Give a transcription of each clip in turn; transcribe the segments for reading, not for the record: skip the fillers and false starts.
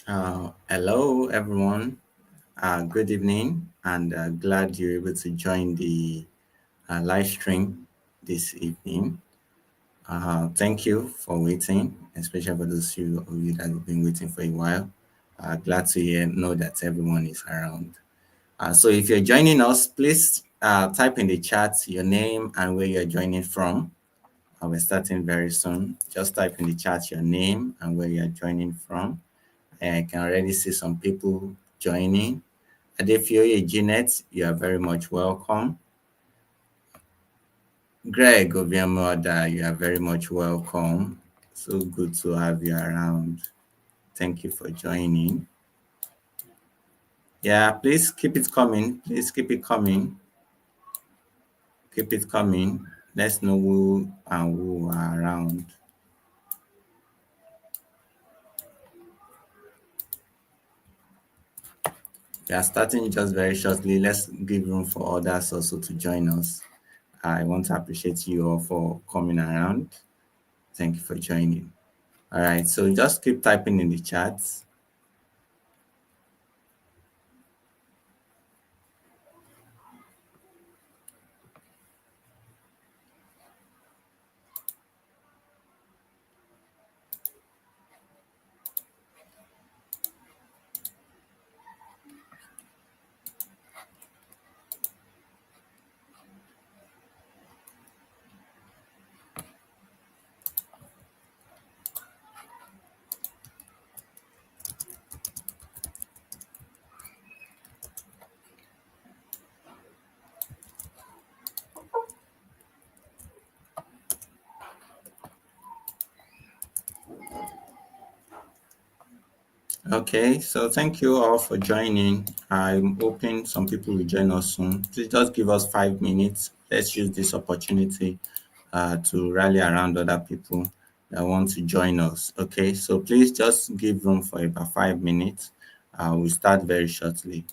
Hello, everyone. Good evening, and glad you're able to join the live stream this evening. Thank you for waiting, especially for those of you that have been waiting for a while. Glad to know that everyone is around. So, if you're joining us, please type in the chat your name and where you're joining from. We're starting very soon. Just type in the chat your name and where you're joining from. I can already see some people joining. Adefioye Jeanette, you are very much welcome. Greg Obiamoda, you are very much welcome. So good to have you around. Thank you for joining. Yeah, please keep it coming. Please keep it coming. Keep it coming. Let's know who and who are around. We are starting just very shortly. Let's give room for others also to join us. I want to appreciate you all for coming around. Thank you for joining. All right, so just keep typing in the chat. Okay, so thank you all for joining. I'm hoping some people will join us soon. Please just give us 5 minutes. Let's use this opportunity to rally around other people that want to join us. Okay, so please just give room for about 5 minutes. We'll start very shortly.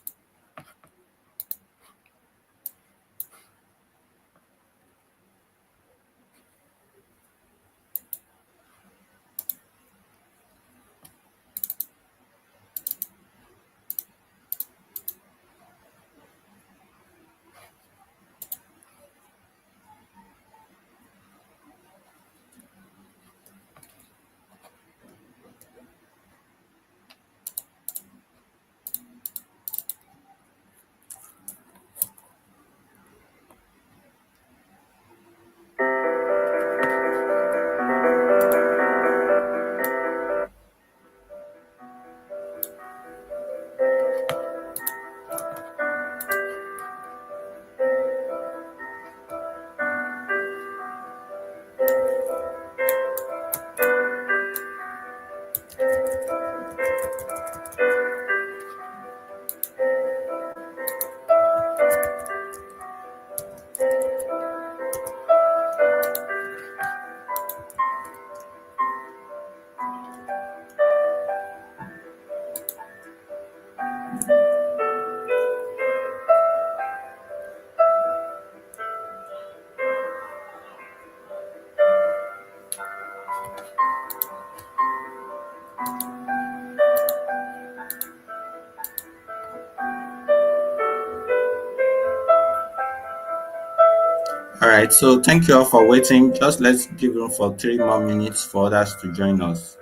All right, so thank you all for waiting. Just let's give room for 3 more minutes for others to join us.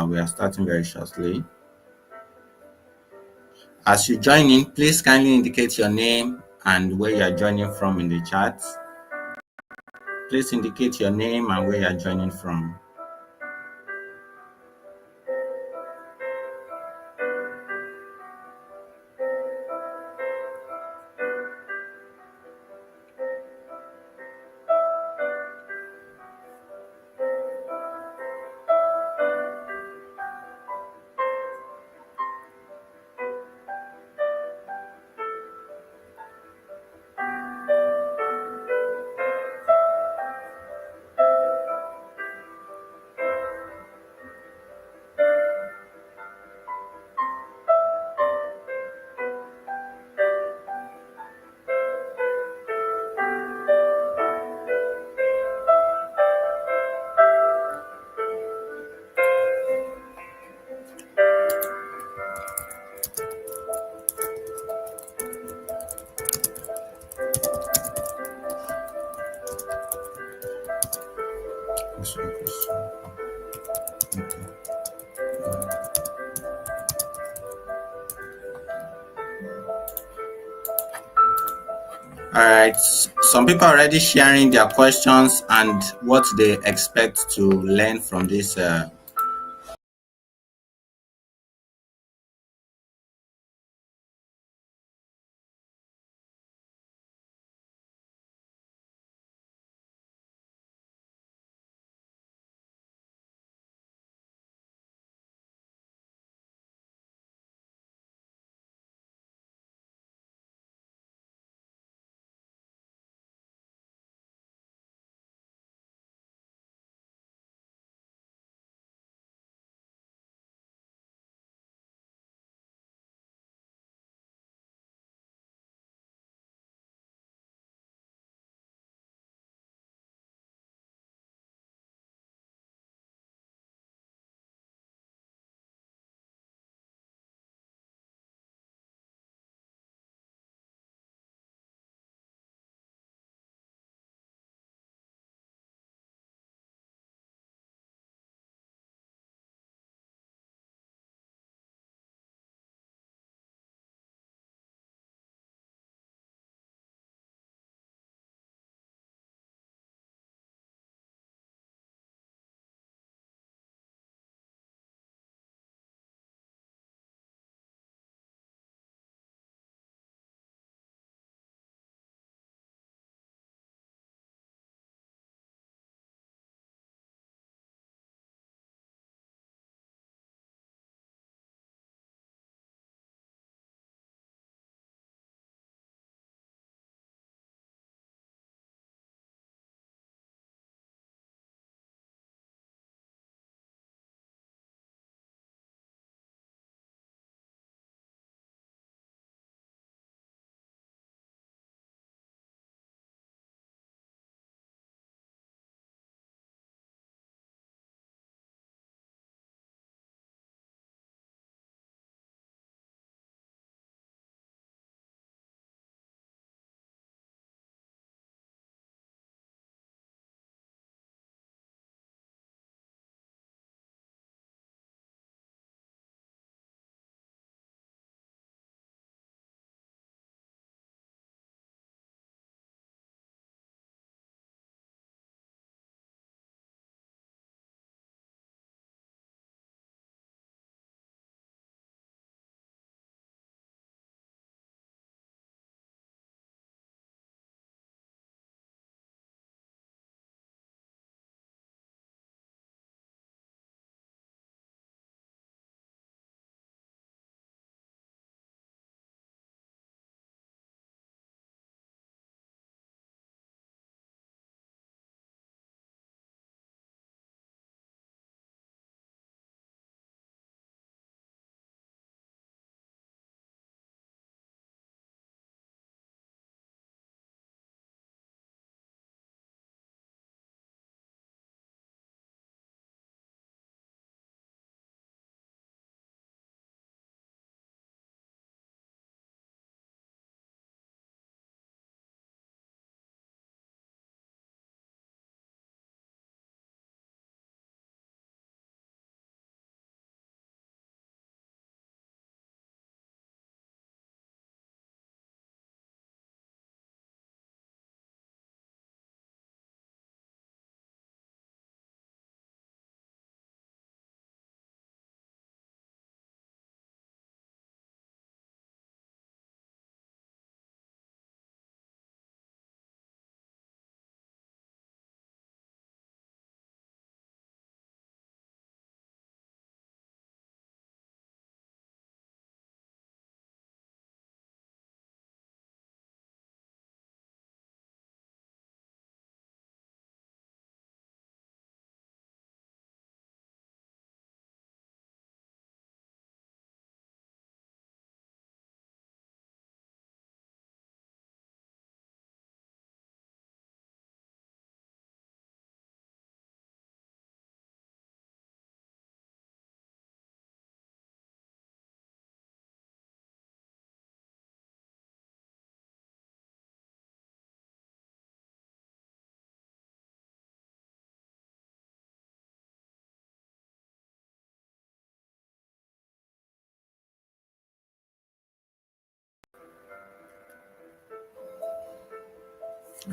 We are starting very shortly. As you join in, please kindly indicate your name and where you are joining from in the chat. Please indicate your name and where you are joining from. All right. Some people are already sharing their questions and what they expect to learn from this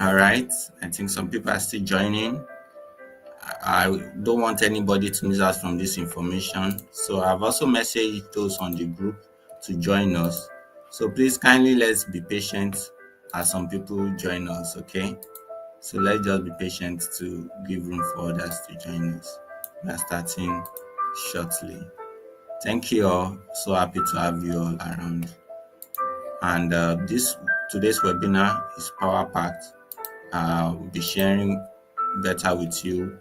All right. I think some people are still joining. I don't want anybody to miss out from this information. So I've also messaged those on the group to join us. So please kindly let's be patient as some people join us, okay? So let's just be patient to give room for others to join us. We are starting shortly. Thank you all. So happy to have you all around. And this today's webinar is power packed. We'll be sharing better with you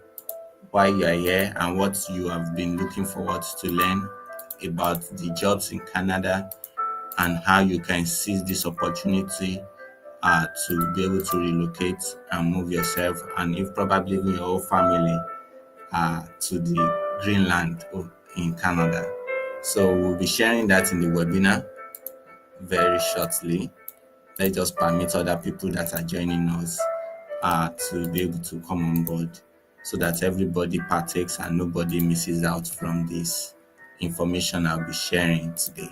why you are here and what you have been looking forward to learn about the jobs in Canada and how you can seize this opportunity to be able to relocate and move yourself and if probably even your whole family to the Greenland in Canada. So we'll be sharing that in the webinar very shortly. Let's just permit other people that are joining us to be able to come on board so that everybody partakes and nobody misses out from this information I'll be sharing today.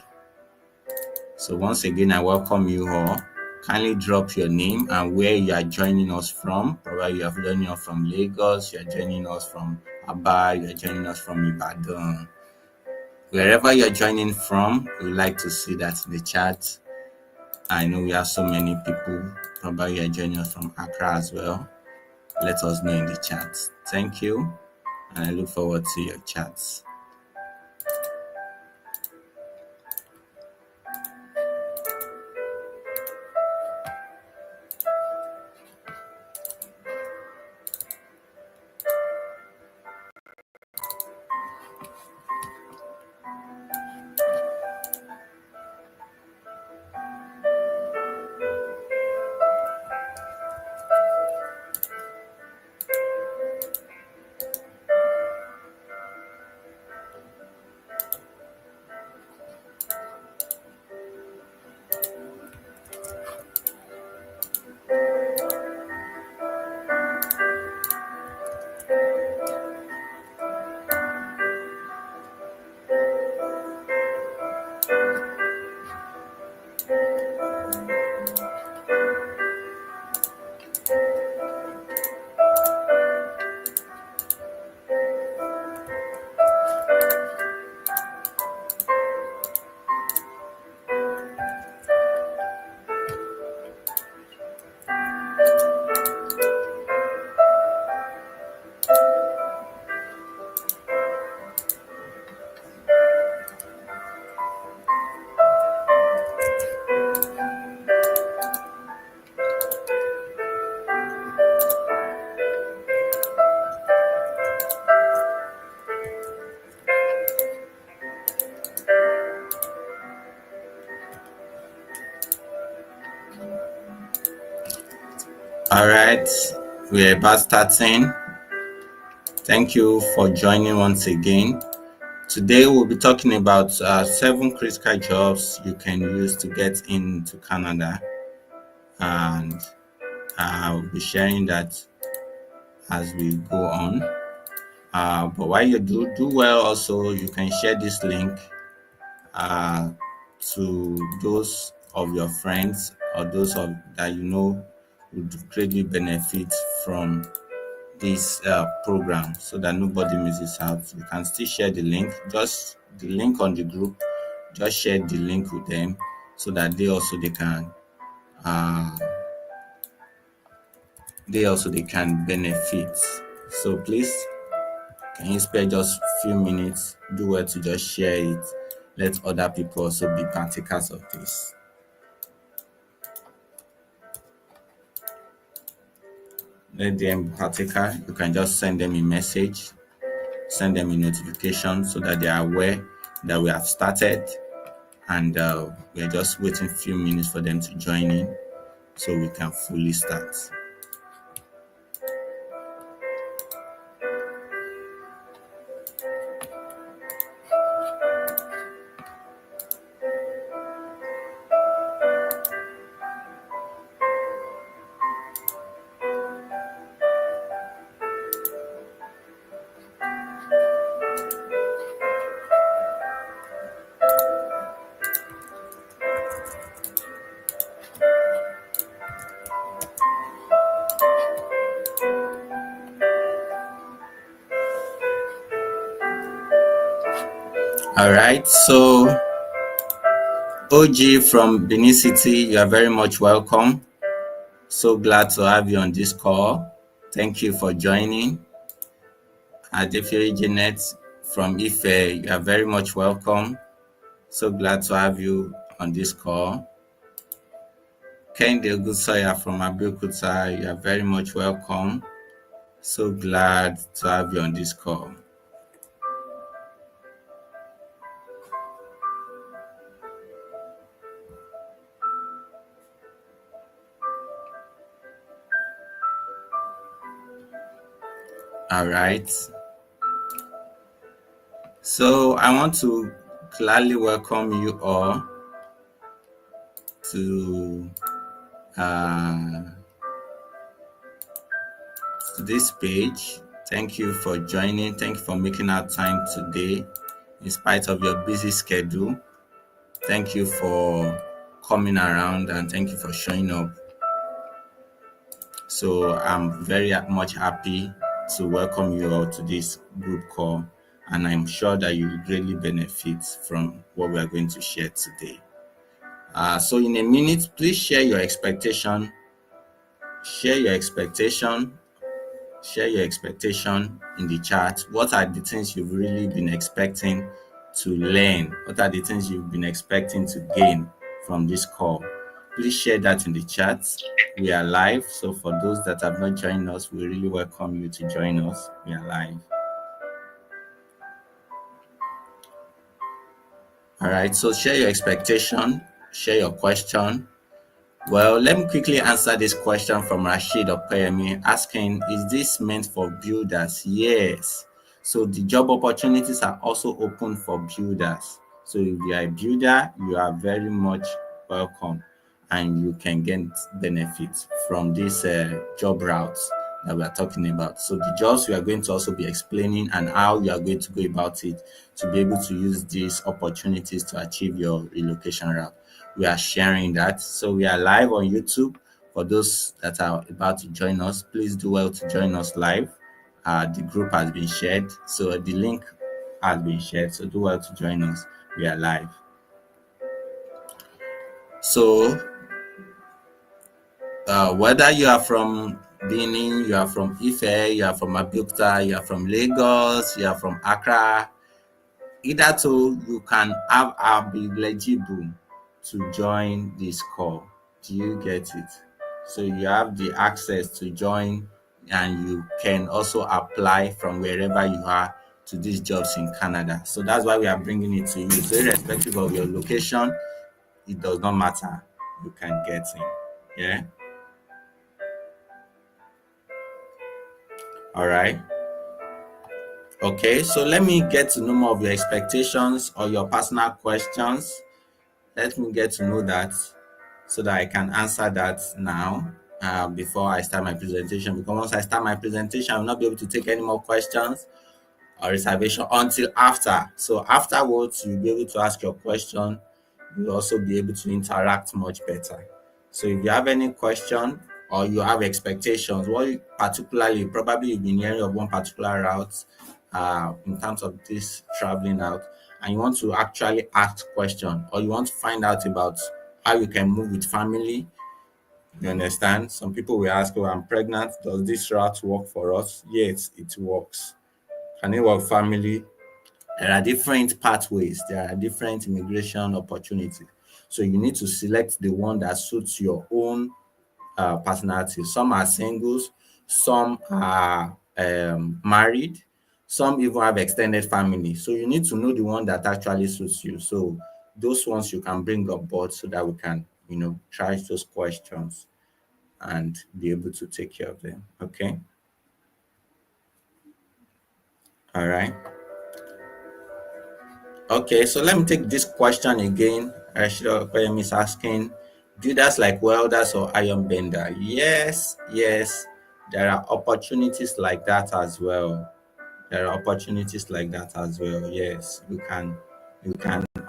So once again, I welcome you all. Kindly drop your name and where you are joining us from. Probably you are joining us from Lagos, you are joining us from Aba, you are joining us from Ibadan. Wherever you are joining from, we would like to see that in the chat. I know we have so many people. Probably you are joining us from Accra as well. Let us know in the chat. Thank you, and I look forward to your chats. All right, we're about starting. Thank you for joining once again. Today we'll be talking about 7 critical jobs you can use to get into Canada, and I'll be sharing that as we go on. But while you do well, also you can share this link uh, to those of your friends or those of that you know would greatly benefit from this program so that nobody misses out. You can still share the link, just the link on the group, just share the link with them so that uh, they can benefit. So please, can you spare just few minutes, do well to just share it, let other people also be partakers of this. Let them be partaker. You can just send them a message, send them a notification so that they are aware that we have started, and we're just waiting a few minutes for them to join in so we can fully start. All right. So, OG from Benin City, you are very much welcome. So glad to have you on this call. Thank you for joining. Adefiri Janet from Ife, you are very much welcome. So glad to have you on this call. Kende Ogusoya from Abeokuta, you are very much welcome. So glad to have you on this call. All right. So I want to gladly welcome you all to uh, this page. Thank you for joining. Thank you for making our time today in spite of your busy schedule. Thank you for coming around and thank you for showing up. So I'm very much happy to welcome you all to this group call, and I'm sure that you will greatly benefit from what we are going to share today. So in a minute, please share your expectation. Share your expectation. Share your expectation in the chat. What are the things you've really been expecting to learn? What are the things you've been expecting to gain from this call? Please share that in the chat. We are live, so for those that have not joined us, we really welcome you to join us. We are live. All right, so share your expectation, share your question. Well, let me quickly answer this question from Rashid Opeyemi asking, is this meant for builders? Yes. So the job opportunities are also open for builders. So if you are a builder, you are very much welcome and you can get benefits from this job routes that we are talking about. So the jobs we are going to also be explaining and how you are going to go about it to be able to use these opportunities to achieve your relocation route. We are sharing that. So we are live on YouTube. For those that are about to join us, please do well to join us live. The group has been shared, so the link has been shared. So do well to join us. We are live. So whether you are from Benin, you are from Ife, you are from Abeokuta, you are from Lagos, you are from Accra, either two, you can be eligible to join this call. Do you get it? So you have the access to join and you can also apply from wherever you are to these jobs in Canada. So that's why we are bringing it to you. So irrespective of your location, it does not matter. You can get in. Yeah. All right. Okay. So let me get to know more of your expectations or your personal questions. Let me get to know that so that I can answer that now before I start my presentation. Because once I start my presentation, I will not be able to take any more questions or reservation until after. So afterwards, you'll be able to ask your question. You'll also be able to interact much better. So if you have any question or you have expectations, what particularly, probably you've been hearing of one particular route in terms of this traveling out, and you want to actually ask question or you want to find out about how you can move with family. You understand? Some people will ask, oh, I'm pregnant. Does this route work for us? Yes, it works. Can it work family? There are different pathways. There are different immigration opportunities. So you need to select the one that suits your own personality. Some are singles, some are married, some even have extended family. So you need to know the one that actually suits you. So those ones you can bring up board so that we can, try those questions and be able to take care of them. Okay. All right. Okay, so let me take this question again. Rashida Okoyemi is asking, builders like welders or iron bender? Yes, yes, there are opportunities like that as well. There are opportunities like that as well. Yes, you can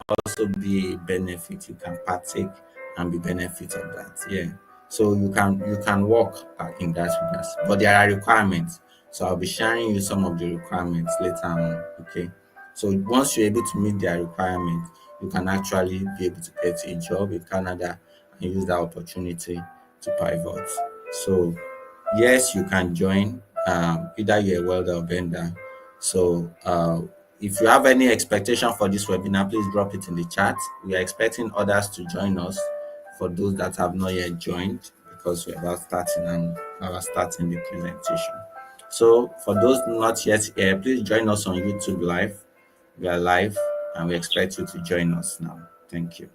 also be a benefit. You can partake and be benefit of that. Yeah. So you can work in that regards, but there are requirements. So I'll be sharing you some of the requirements later on. Okay. So once you're able to meet their requirements, you can actually be able to get a job in Canada and use that opportunity to pivot. So yes, you can join. Either you're a welder or vendor. So if you have any expectation for this webinar, please drop it in the chat. We are expecting others to join us for those that have not yet joined, because we're about starting and starting the presentation. So for those not yet here, please join us on YouTube Live. We are live and we expect you to join us now. Thank you.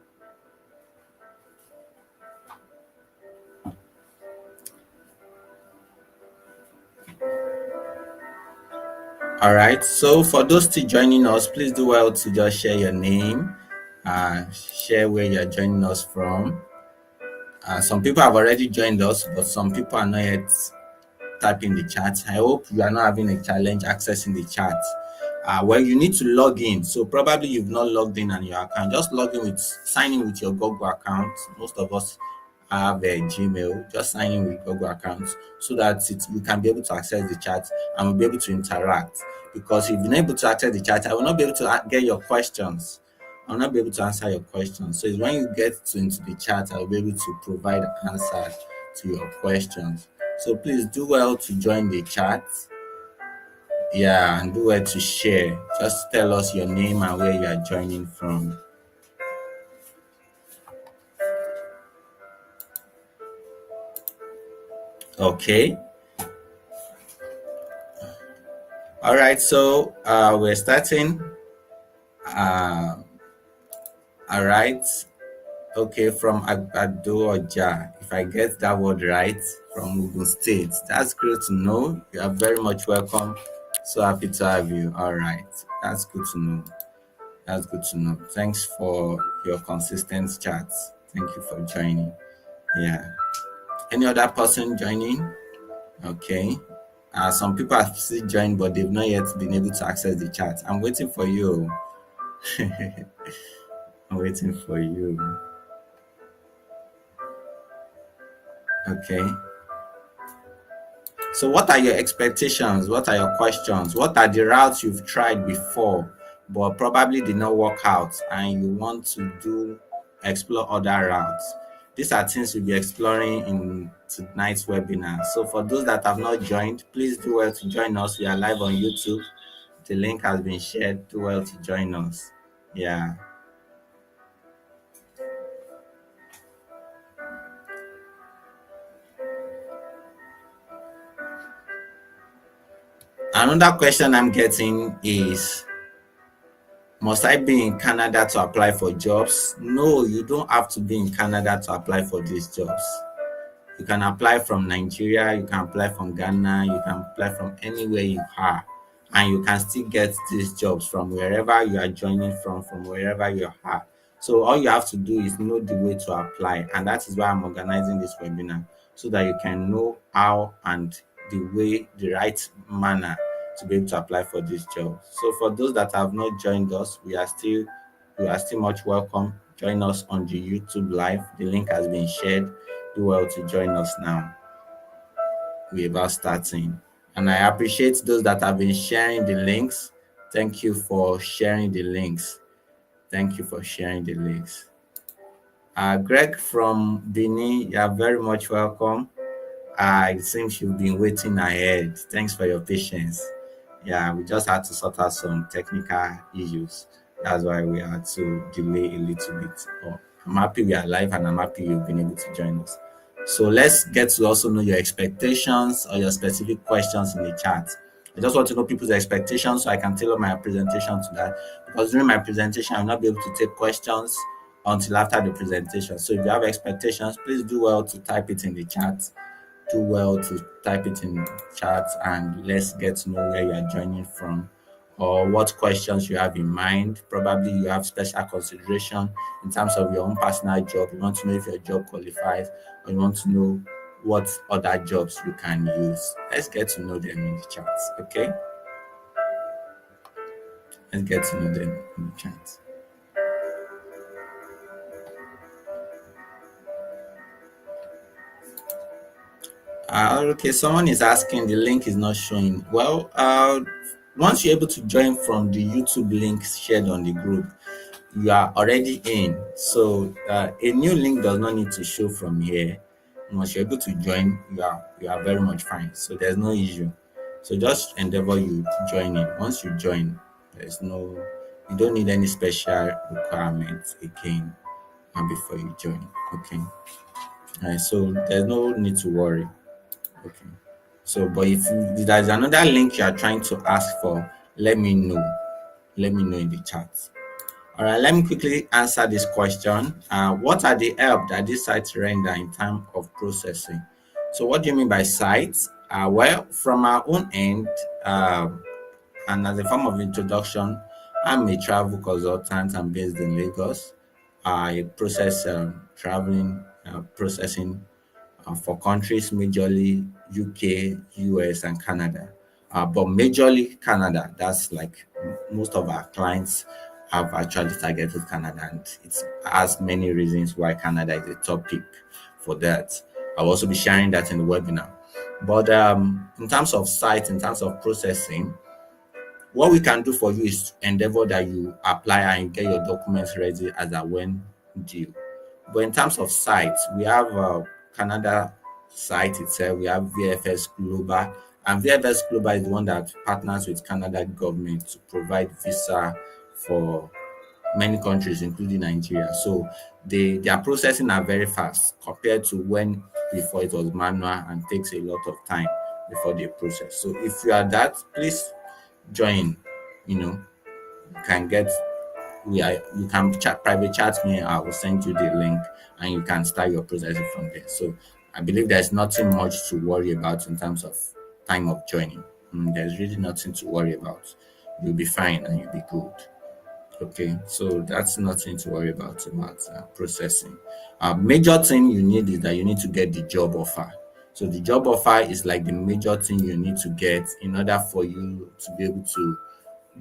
All right. So for those still joining us, please do well to just share your name, share where you're joining us from. Some people have already joined us, but some people are not yet type in the chat. I hope you are not having a challenge accessing the chat. Well, you need to log in. So probably you've not logged in on your account. Just log in with sign in with your Google account. Most of us have a Gmail. Just sign in with Google accounts so that we can be able to access the chat and we'll be able to interact. Because if you're not able to access the chat, I will not be able to get your questions. I'll not be able to answer your questions. So it's when you get into the chat, I'll be able to provide answers to your questions. So please do well to join the chat. Yeah, and do well to share. Just tell us your name and where you are joining from. Okay. All right. So we're starting. Uh, all right. Okay, from Adoja, if I get that word right, from Ogun State. That's great to know. You are very much welcome. So happy to have you. All right. That's good to know. That's good to know. Thanks for your consistent chats. Thank you for joining. Yeah. Any other person joining? Okay. Some people have still joined, but they've not yet been able to access the chat. I'm waiting for you. I'm waiting for you. Okay. So, what are your expectations? What are your questions? What are the routes you've tried before, but probably did not work out, and you want to explore other routes? These are things we'll be exploring in tonight's webinar. So, for those that have not joined, please do well to join us. We are live on YouTube. The link has been shared. Do well to join us. Yeah. Another question I'm getting is, must I be in Canada to apply for jobs? No, you don't have to be in Canada to apply for these jobs. You can apply from Nigeria, you can apply from Ghana, you can apply from anywhere you are, and you can still get these jobs from wherever you are joining from wherever you are. So all you have to do is know the way to apply, and that is why I'm organizing this webinar, so that you can know how and the right manner to be able to apply for this job. So for those that have not joined us, we are still much welcome. Join us on the YouTube live. The link has been shared. Do well to join us now. We're about starting. And I appreciate those that have been sharing the links. Thank you for sharing the links. Thank you for sharing the links. Greg from Benin, you are very much welcome. It seems you've been waiting ahead. Thanks for your patience. Yeah, we just had to sort out some technical issues. That's why we had to delay a little bit. Oh, I'm happy we are live and I'm happy you've been able to join us. So let's get to also know your expectations or your specific questions in the chat. I just want to know people's expectations so I can tailor my presentation to that. Because during my presentation, I'll not be able to take questions until after the presentation. So if you have expectations, please do well to type it in the chat. Do well to type it in chat, and let's get to know where you are joining from or what questions you have in mind. Probably you have special consideration in terms of your own personal job. You want to know if your job qualifies, or you want to know what other jobs you can use. Let's get to know them in the chat. Okay, let's get to know them in the chat. Okay, someone is asking the link is not showing. Well, once you're able to join from the YouTube link shared on the group, you are already in. So a new link does not need to show from here. Once you're able to join, you are very much fine. So there's no issue. So just endeavor you join in. Once you join, you don't need any special requirements again and before you join. Okay. Alright, so there's no need to worry. Okay. So, but if there's another link you are trying to ask for, let me know. Let me know in the chat. All right, let me quickly answer this question. What are the help that these sites render in terms of processing? So, what do you mean by sites? Well, from our own end, and as a form of introduction, I'm a travel consultant. I'm based in Lagos. I process traveling processing for countries majorly UK, US, and Canada. But majorly Canada. That's like most of our clients have actually targeted Canada, and it has many reasons why Canada is a top pick for that. I'll also be sharing that in the webinar. But in terms of site, in terms of processing, what we can do for you is to endeavor that you apply and get your documents ready as a when due. But in terms of sites, we have Canada site itself, we have VFS Global, and VFS Global is the one that partners with Canada government to provide visa for many countries, including Nigeria. So their processing are very fast compared to when before it was manual and takes a lot of time before they process. So if you are that, please join. You know, you can get you can private chat me. I will send you the link and you can start your processing from there. So I believe there's nothing much to worry about in terms of time of joining. There's really nothing to worry about. You'll be fine and you'll be good. Okay, so that's nothing to worry about processing. Major thing you need is that you need to get the job offer. So the job offer is like the major thing you need to get in order for you to be able to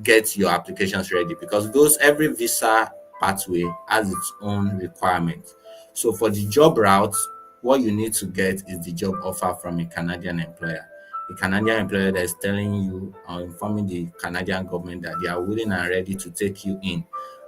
get your applications ready, because those every visa pathway has its own requirement. So for the job route, what you need to get is the job offer from a Canadian employer. A Canadian employer that is telling you or informing the Canadian government that they are willing and ready to take you in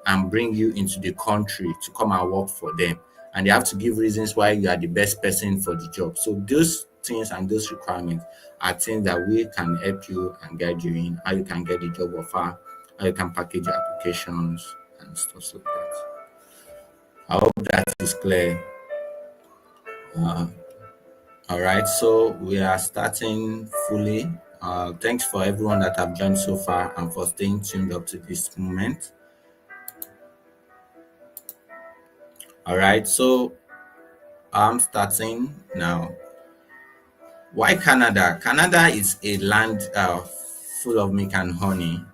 and bring you into the country to come and work for them. And they have to give reasons why you are the best person for the job. So those things and those requirements are things that we can help you and guide you in how you can get the job offer, how you can package your applications and stuff like that. I hope that is clear. All right, so we are starting fully. Thanks for everyone that have joined so far and for staying tuned up to this moment. All right, so I'm starting now. Why Canada? Canada is a land full of milk and honey.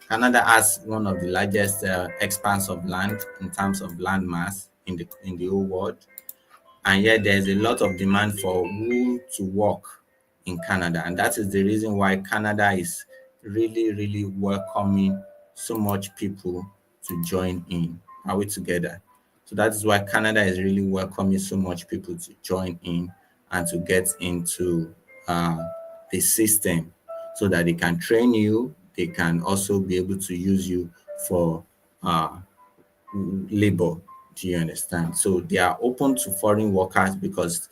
Canada has one of the largest expanse of land in terms of land mass in the whole world, and yet there's a lot of demand for who to work in Canada, and that is the reason why Canada is really welcoming so much people to join in. Are we together? So that is why Canada is really welcoming so much people to join in and to get into uh, the system so that they can train you. They can also be able to use you for uh, labor. Do you understand? So they are open to foreign workers because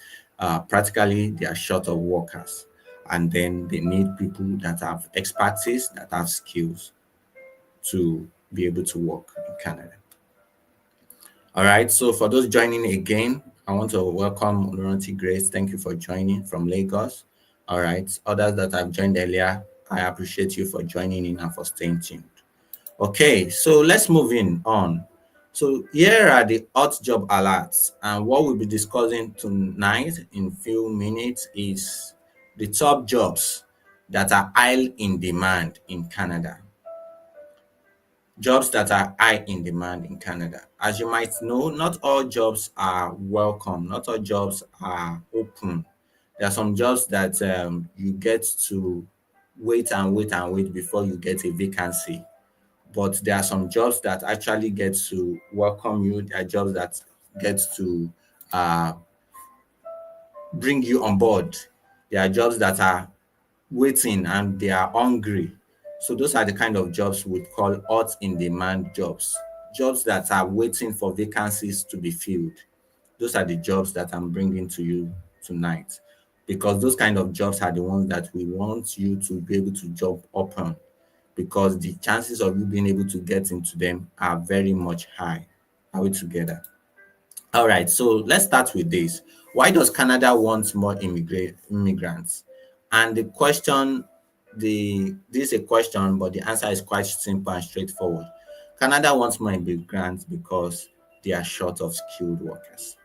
practically they are short of workers. And then they need people that have expertise, that have skills to be able to work in Canada. All right. So for those joining again, I want to welcome Laurenti Grace. Thank you for joining from Lagos. All right. Others that have joined earlier, I appreciate you for joining in and for staying tuned. Okay, so let's move in on. So here are the hot job alerts, and what we'll be discussing tonight in few minutes is the top jobs that are high in demand in Canada. Jobs that are high in demand in Canada. As you might know, not all jobs are welcome, not all jobs are open. There are some jobs that you get to wait and wait and wait before you get a vacancy, but there are some jobs that actually get to welcome you. There are jobs that get to uh, bring you on board. There are jobs that are waiting and they are hungry. So those are the kind of jobs we call hot in demand jobs, jobs that are waiting for vacancies to be filled. Those are the jobs that I'm bringing to you tonight, because those kind of jobs are the ones that we want you to be able to jump up on, because the chances of you being able to get into them are very much high. Are we together? All right, so let's start with this. Why does Canada want more immigrants? And the question, this is a question, but the answer is quite simple and straightforward. Canada wants more immigrants because they are short of skilled workers.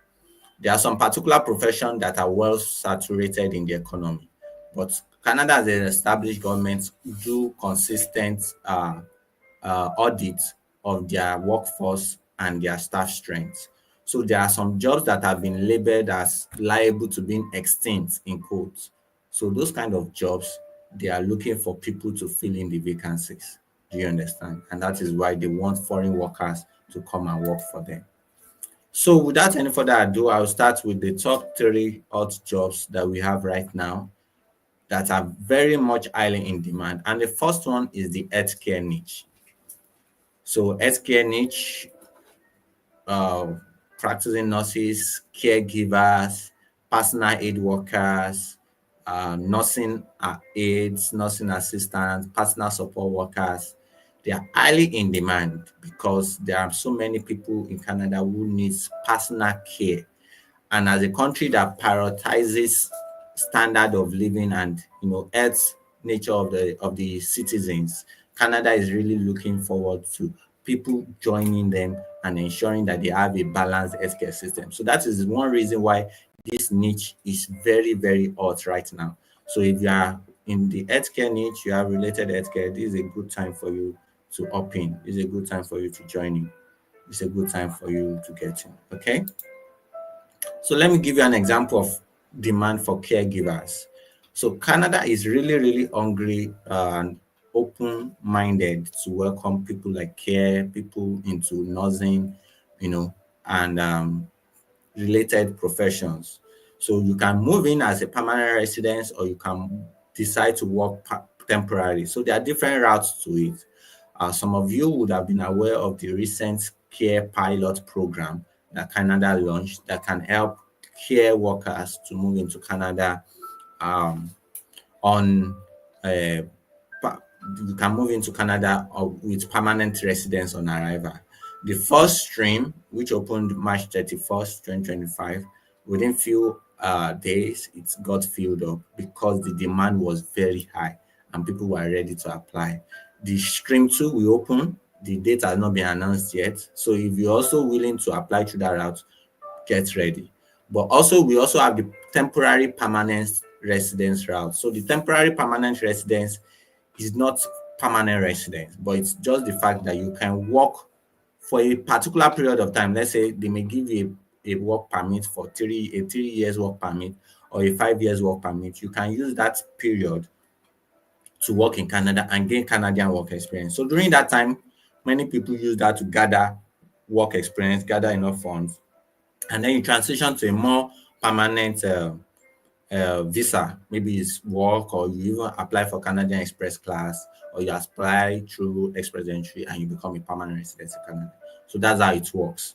There are some particular professions that are well saturated in the economy, but Canada as an established government do consistent audit of their workforce and their staff strength. So there are some jobs that have been labeled as liable to being extinct in quotes. So those kind of jobs, they are looking for people to fill in the vacancies. Do you understand? And that is why they want foreign workers to come and work for them. So without any further ado, I'll start with the top three hot jobs that we have right now that are very much highly in demand. And the first one is the healthcare niche. So healthcare niche, uh, practicing nurses, caregivers, personal aid workers, nursing aides, nursing assistants, personal support workers. They are highly in demand because there are so many people in Canada who needs personal care, and as a country that prioritizes standard of living and health nature of the citizens, Canada is really looking forward to people joining them and ensuring that they have a balanced healthcare system. So that is one reason why this niche is very, very hot right now. So if you are in the healthcare niche, you have related healthcare, this is a good time for you to opt in. This is a good time for you to join in. It's a good time for you to get in. Okay. So let me give you an example of demand for caregivers. So Canada is really, really hungry and open-minded to welcome people like care, people into nursing, and related professions. So you can move in as a permanent resident, or you can decide to work temporarily. So there are different routes to it. Some of you would have been aware of the recent care pilot program that Canada launched that can help care workers to move into Canada um, on uh, you can move into Canada with permanent residence on arrival. The first stream, which opened March 31st, 2025, within few days, it got filled up because the demand was very high and people were ready to apply. The stream 2 will open. The date has not been announced yet. So if you're also willing to apply through that route, get ready. But also, we also have the temporary permanent residence route. So the temporary permanent residence is not permanent residence, but it's just the fact that you can work for a particular period of time. Let's say they may give you a work permit for a 3 years work permit or a 5 years work permit. You can use that period to work in Canada and gain Canadian work experience. So during that time, many people use that to gather work experience, gather enough funds, and then you transition to a more permanent visa. Maybe it's work, or you even apply for Canadian Express class, or you apply through Express Entry and you become a permanent resident in Canada. So that's how it works.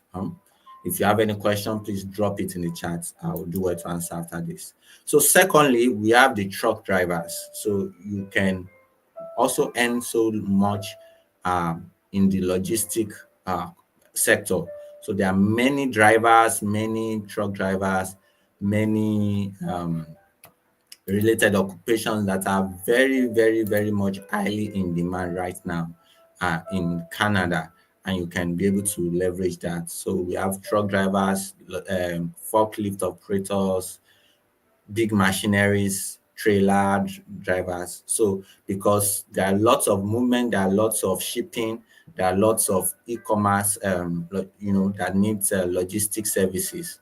If you have any question, please drop it in the chat. I will do it to answer after this. So secondly, we have the truck drivers. So you can also earn so much in the logistic sector. So there are many drivers, many truck drivers, many related occupations that are very, very, very much highly in demand right now in Canada, and you can be able to leverage that. So we have truck drivers, forklift operators, big machineries, trailer drivers. So because there are lots of movement, there are lots of shipping, there are lots of e-commerce, that needs logistic services.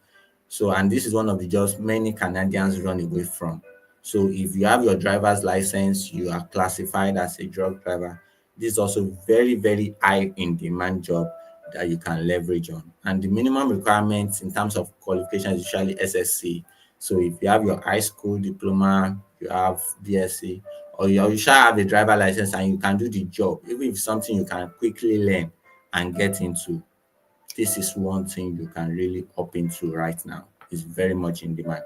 So, and this is one of the jobs many Canadians run away from. So if you have your driver's license, you are classified as a truck driver. This is also very, very high in demand job that you can leverage on. And the minimum requirements in terms of qualifications is usually SSC. So if you have your high school diploma, you have BSc, or you shall have a driver license and you can do the job, even if something you can quickly learn and get into. This is one thing you can really up into right now. It's very much in demand.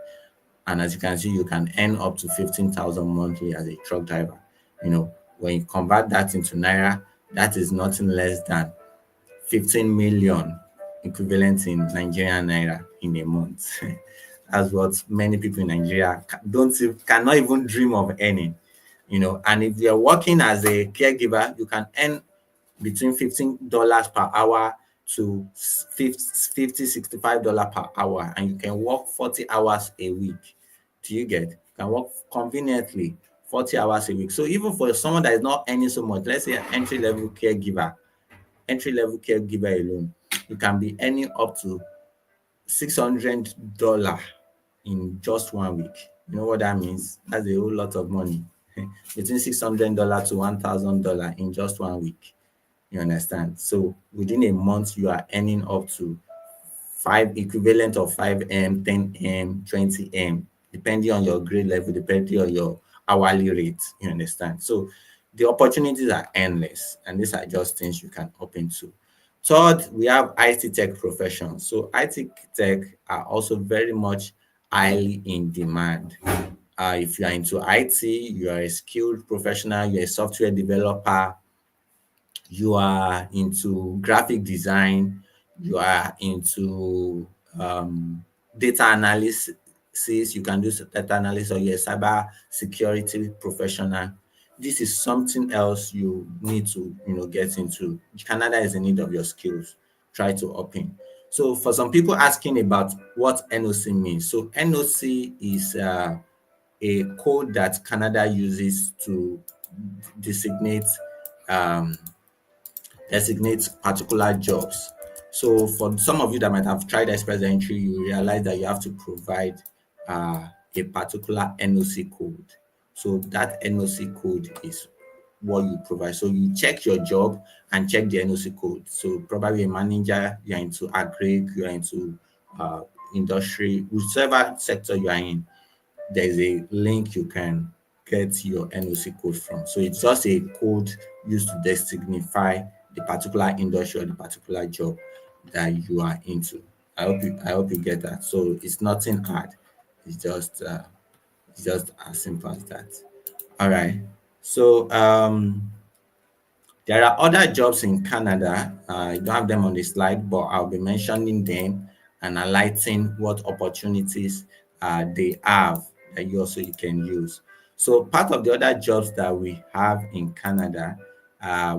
And as you can see, you can earn up to 15,000 monthly as a truck driver. When you convert that into naira, that is nothing less than 15 million equivalent in Nigerian naira in a month. That's what many people in Nigeria cannot even dream of earning. And if you're working as a caregiver, you can earn between $15 per hour to 50 $65 per hour, and you can work 40 hours a week. Do you get? You can work conveniently 40 hours a week. So even for someone that is not earning so much, let's say an entry level caregiver alone, you can be earning up to $600 in just 1 week. You know what that means? That's a whole lot of money. Between $600 to $1,000 in just 1 week. You understand? So within a month, you are earning up to five equivalent of 5M, 10M, 20M, depending on your grade level, depending on your hourly rate. You understand? So the opportunities are endless, and these are just things you can open to. Third, we have IT tech professions. So IT tech are also very much highly in demand. If you are into IT, you are a skilled professional, you're a software developer, you are into graphic design, you are into data analysis, you can do data analysis, or you're a cyber security professional. This is something else you need to get into. Canada is in need of your skills. Try to open. So for some people asking about what NOC means, so NOC is a code that Canada uses to designate um, particular jobs. So for some of you that might have tried express entry, you realize that you have to provide a particular NOC code. So that NOC code is what you provide. So you check your job and check the NOC code. So probably a manager, you're into agri, you're into uh, industry, whichever sector you are in, there's a link you can get your NOC code from. So it's just a code used to signify the particular industry or the particular job that you are into. I hope you get that. So it's nothing hard. It's just as simple as that. All right. So there are other jobs in Canada. I don't have them on the slide, but I'll be mentioning them and highlighting what opportunities they have that you can use. So part of the other jobs that we have in Canada,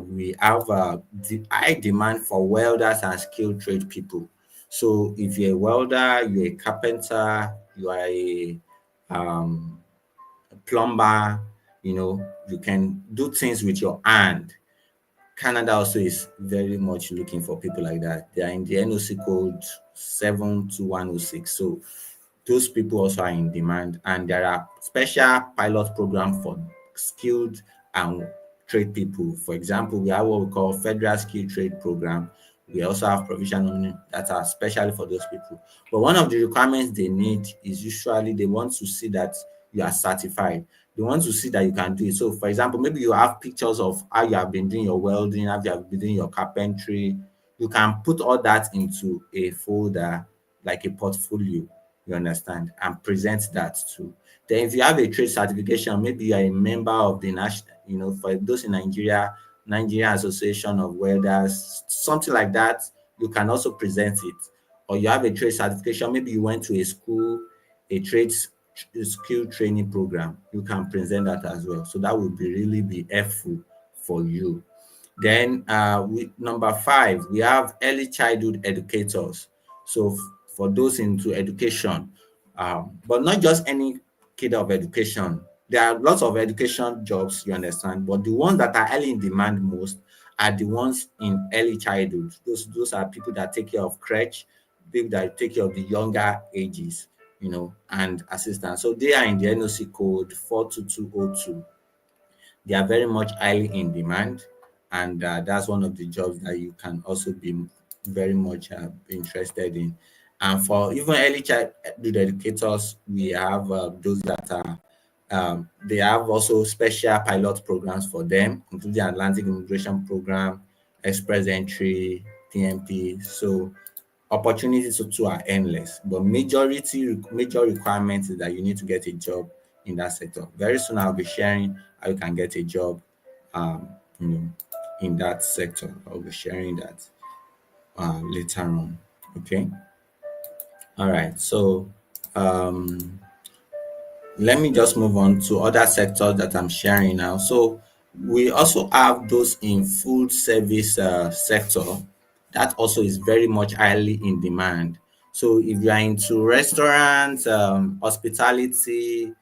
we have the high demand for welders and skilled trade people. So if you're a welder, you're a carpenter, you are um, a plumber, you can do things with your hand. Canada also is very much looking for people like that. They are in the NOC code 72106. So those people also are in demand, and there are special pilot programs for skilled and trade people. For example, we have what we call Federal Skilled Trade Program. We also have provision on that are specially for those people. But one of the requirements they need is usually they want to see that you are certified. They want to see that you can do it. So, for example, maybe you have pictures of how you have been doing your welding, how you have been doing your carpentry. You can put all that into a folder like a portfolio, you understand, and present that too. Then if you have a trade certification, maybe you are a member of the national, for those in Nigeria, Nigerian Association of Welders, something like that, you can also present it. Or you have a trade certification, maybe you went to a school, a trade skill training program, you can present that as well. So that would be helpful for you. Then number 5, we have early childhood educators. So for those into education, but not just any kid of education. There are lots of education jobs, you understand, but the ones that are highly in demand most are the ones in early childhood. Those are people that take care of crèche, people that take care of the younger ages, and assistants. So they are in the NOC code 42202. They are very much highly in demand, and that's one of the jobs that you can also be very much interested in. And for even early childhood educators, we have those that are They have also special pilot programs for them, including Atlantic Immigration Program, Express Entry, TMP. So opportunities too are endless, but major requirement is that you need to get a job in that sector. Very soon I'll be sharing how you can get a job, um, you know, in that sector. I'll be sharing that later on. Okay. All right. So um, let me just move on to other sectors that I'm sharing now. So we also have those in food service sector that also is very much highly in demand. So if you are into restaurants, hospitality,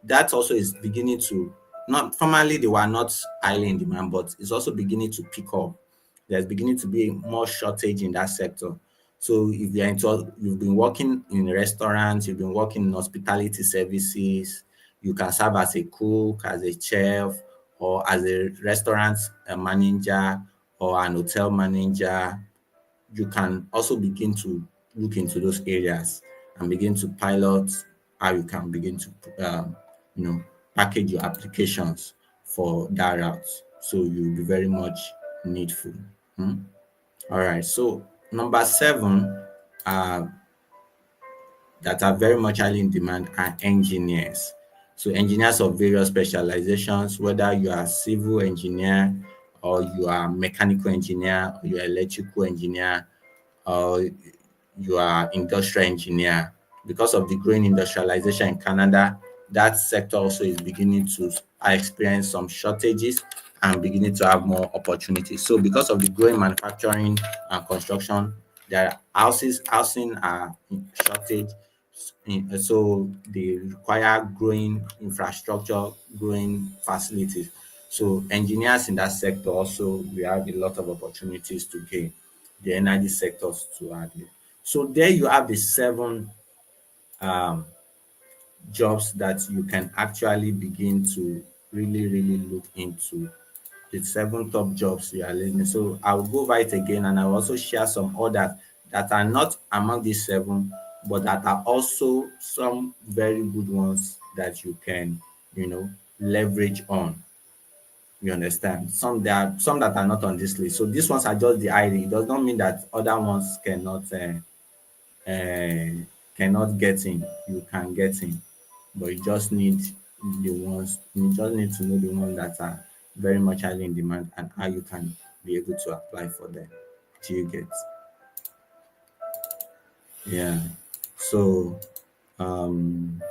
that also is beginning to, not formerly they were not highly in demand, but it's also beginning to pick up. There's beginning to be more shortage in that sector. So if you're into, you've been working in restaurants, you've been working in hospitality services, you can serve as a cook, as a chef, or as a restaurant manager, or an hotel manager. You can also begin to look into those areas and begin to pilot how you can begin to you know package your applications for that route. So you'll be very much needful. Hmm? All right. So number seven, uh, that are very much highly in demand are engineers. So engineers of various specializations, whether you are civil engineer or you are mechanical engineer or you are electrical engineer, or you are industrial engineer. Because of the growing industrialization in Canada, that sector also is beginning to experience some shortages and beginning to have more opportunities. So because of the growing manufacturing and construction, there are housing are in shortage. So they require growing infrastructure, growing facilities. So engineers in that sector also, we have a lot of opportunities to gain. The energy sectors to add it. So there you have the seven um, jobs that you can actually begin to really look into. The seven top jobs you are listening. So I'll go over it again, and I'll also share some others that are not among these seven, but that are also some very good ones that you can, leverage on. You understand? Some that are not on this list. So these ones are just the ID. It does not mean that other ones cannot get in. You can get in, but you just need to know the ones that are very much highly in demand and how you can be able to apply for them. Do you get? Yeah. So um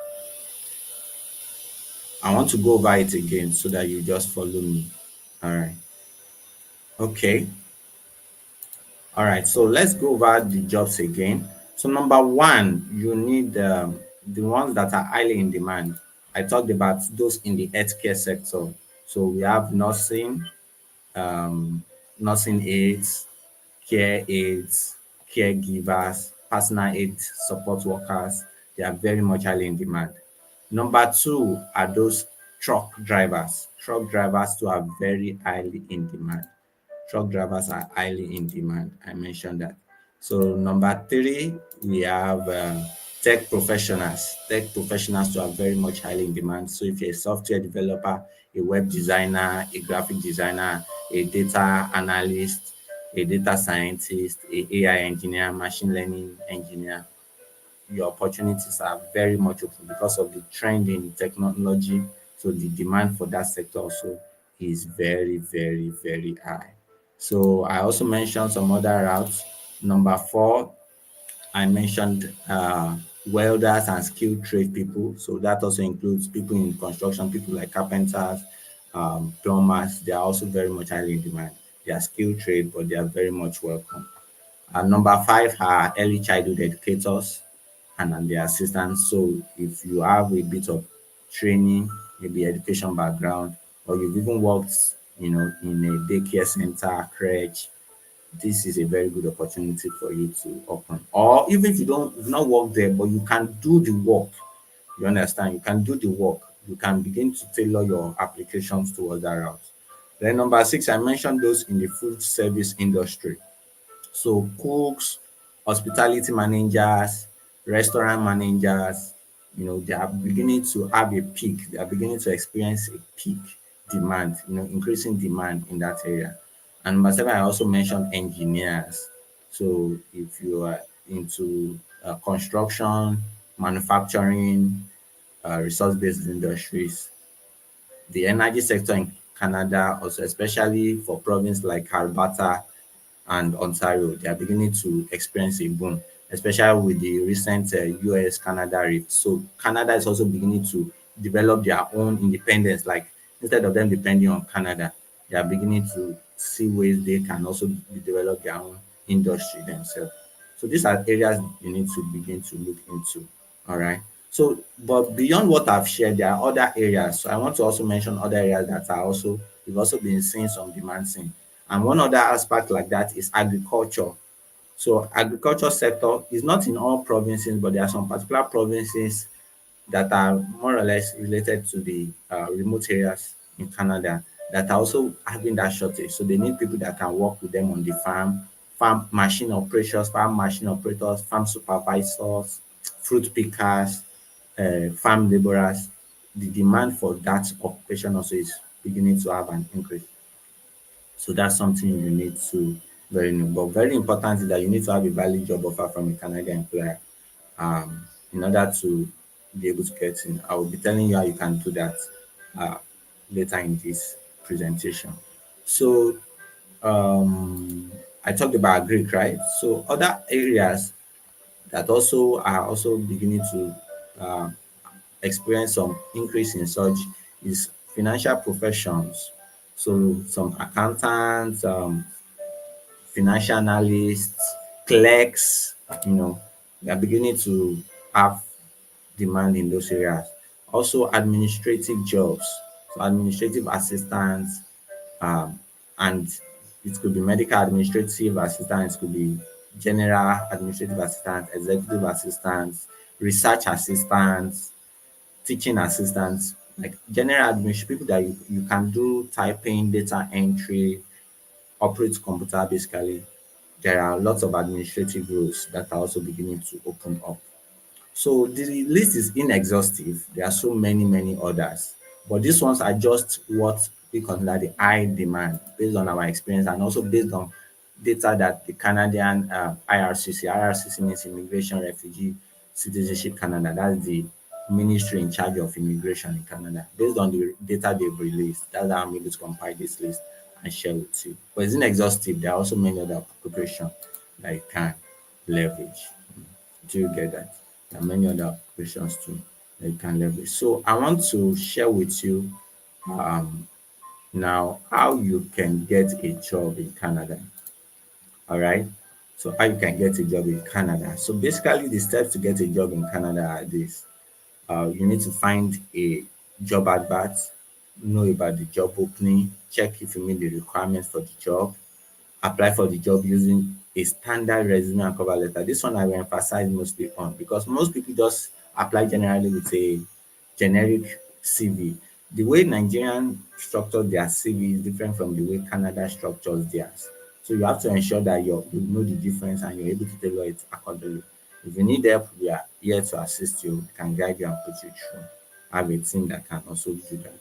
I want to go over it again so that you just follow me. All right. Okay. All right, so let's go over the jobs again. So number one, you need the ones that are highly in demand. I talked about those in the healthcare sector. So we have um, nursing aides, care aides, caregivers, personal aid support workers. They are very much highly in demand. Number two are those truck drivers. Truck drivers too are very highly in demand. Truck drivers are highly in demand. I mentioned that. So number three, we have tech professionals. Tech professionals too are very much highly in demand. So if you're a software developer, a web designer, a graphic designer, a data analyst, a data scientist, a AI engineer, machine learning engineer, your opportunities are very much open because of the trend in technology. So the demand for that sector also is very high. So I also mentioned some other routes. Number four, I mentioned welders and skilled trade people. So that also includes people in construction, people like carpenters, plumbers. They are also very much highly in demand. They are skilled trade, but they are very much welcome. And number five are early childhood educators and their assistants. So if you have a bit of training, maybe education background, or you've even worked, in a daycare center, crèche, this is a very good opportunity for you to open. Or even if you've not work there, but you can do the work. You understand? You can do the work. You can begin to tailor your applications towards that route. Then number six, I mentioned those in the food service industry. So cooks, hospitality managers, restaurant managers, They are beginning to have a peak. They are beginning to experience a peak demand, increasing demand in that area. And number seven, I also mentioned engineers. So if you are into construction, manufacturing, resource-based industries, the energy sector in Canada, also especially for provinces like Alberta and Ontario, they are beginning to experience a boom, especially with the recent US Canada rift. So Canada is also beginning to develop their own independence. Like instead of them depending on Canada, they are beginning to see ways they can also develop their own industry themselves. So these are areas you need to begin to look into. All right. So, but beyond what I've shared, there are other areas. So I want to also mention other areas that are also we've also been seeing some demand in. And one other aspect like that is agriculture. So agriculture sector is not in all provinces, but there are some particular provinces that are more or less related to the remote areas in Canada that are also having that shortage. So they need people that can work with them on the farm, farm machine operators, farm supervisors, fruit pickers, farm laborers. The demand for that occupation also is beginning to have an increase. So that's something you need to very know. But very important is that you need to have a valid job offer from a Canadian employer in order to be able to get in. I will be telling you how you can do that uh, later in this presentation. So I talked about Greek, right? So other areas that also are also beginning to uh, experience some increase in such is financial professions. So some accountants, financial analysts, clerks, they are beginning to have demand in those areas. Also, administrative jobs, so administrative assistants, um, and it could be medical administrative assistants, it could be general administrative assistants, executive assistants, research assistants, teaching assistants, like general administration, people that you can do typing, data entry, operate computer basically. There are lots of administrative roles that are also beginning to open up. So the list is inexhaustive. There are so many, many others. But these ones are just what we consider the high demand based on our experience and also based on data that the Canadian IRCC means Immigration, Refugee, Citizenship Canada. That's the ministry in charge of immigration in Canada. Based on the data they've released, that's how I'm able to compile this list and share with you. But it's inexhaustive. There are also many other occupations that you can leverage. Do you get that? There are many other questions too that you can leverage. So I want to share with you um, now how you can get a job in Canada. All right. So how you can get a job in Canada. So basically, the steps to get a job in Canada are this. You need to find a job advert, know about the job opening, check if you meet the requirements for the job, apply for the job using a standard resume and cover letter. This one I will emphasize mostly on because most people just apply generally with a generic CV. The way Nigerian structure their CV is different from the way Canada structures theirs. So you have to ensure that you know the difference and you're able to tailor it accordingly. If you need help, we are here to assist you, we can guide you and put you through. I have a team that can also do that.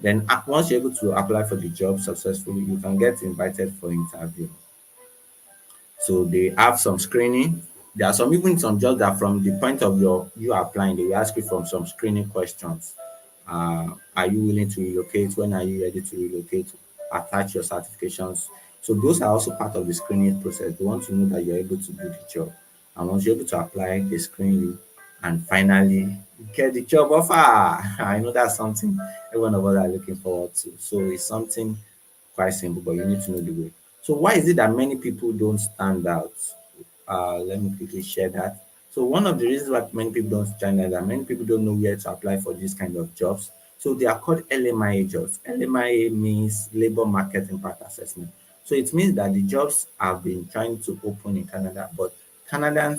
Then once you're able to apply for the job successfully, you can get invited for interview. So they have some screening. There are some even some jobs that from the point of you applying, they will ask you from some screening questions. Are you willing to relocate? When are you ready to relocate? Attach your certifications. So those are also part of the screening process. They want to know that you're able to do the job. And once you're able to apply, they screen you. And finally, you get the job offer. I know that's something every one of us are looking forward to. So it's something quite simple, but you need to know the way. So why is it that many people don't stand out? Let me quickly share that. So one of the reasons why many people don't stand out is that many people don't know where to apply for these kind of jobs. So they are called LMIA jobs. LMIA means Labor Market Impact Assessment. So it means that the jobs have been trying to open in Canada, but Canadian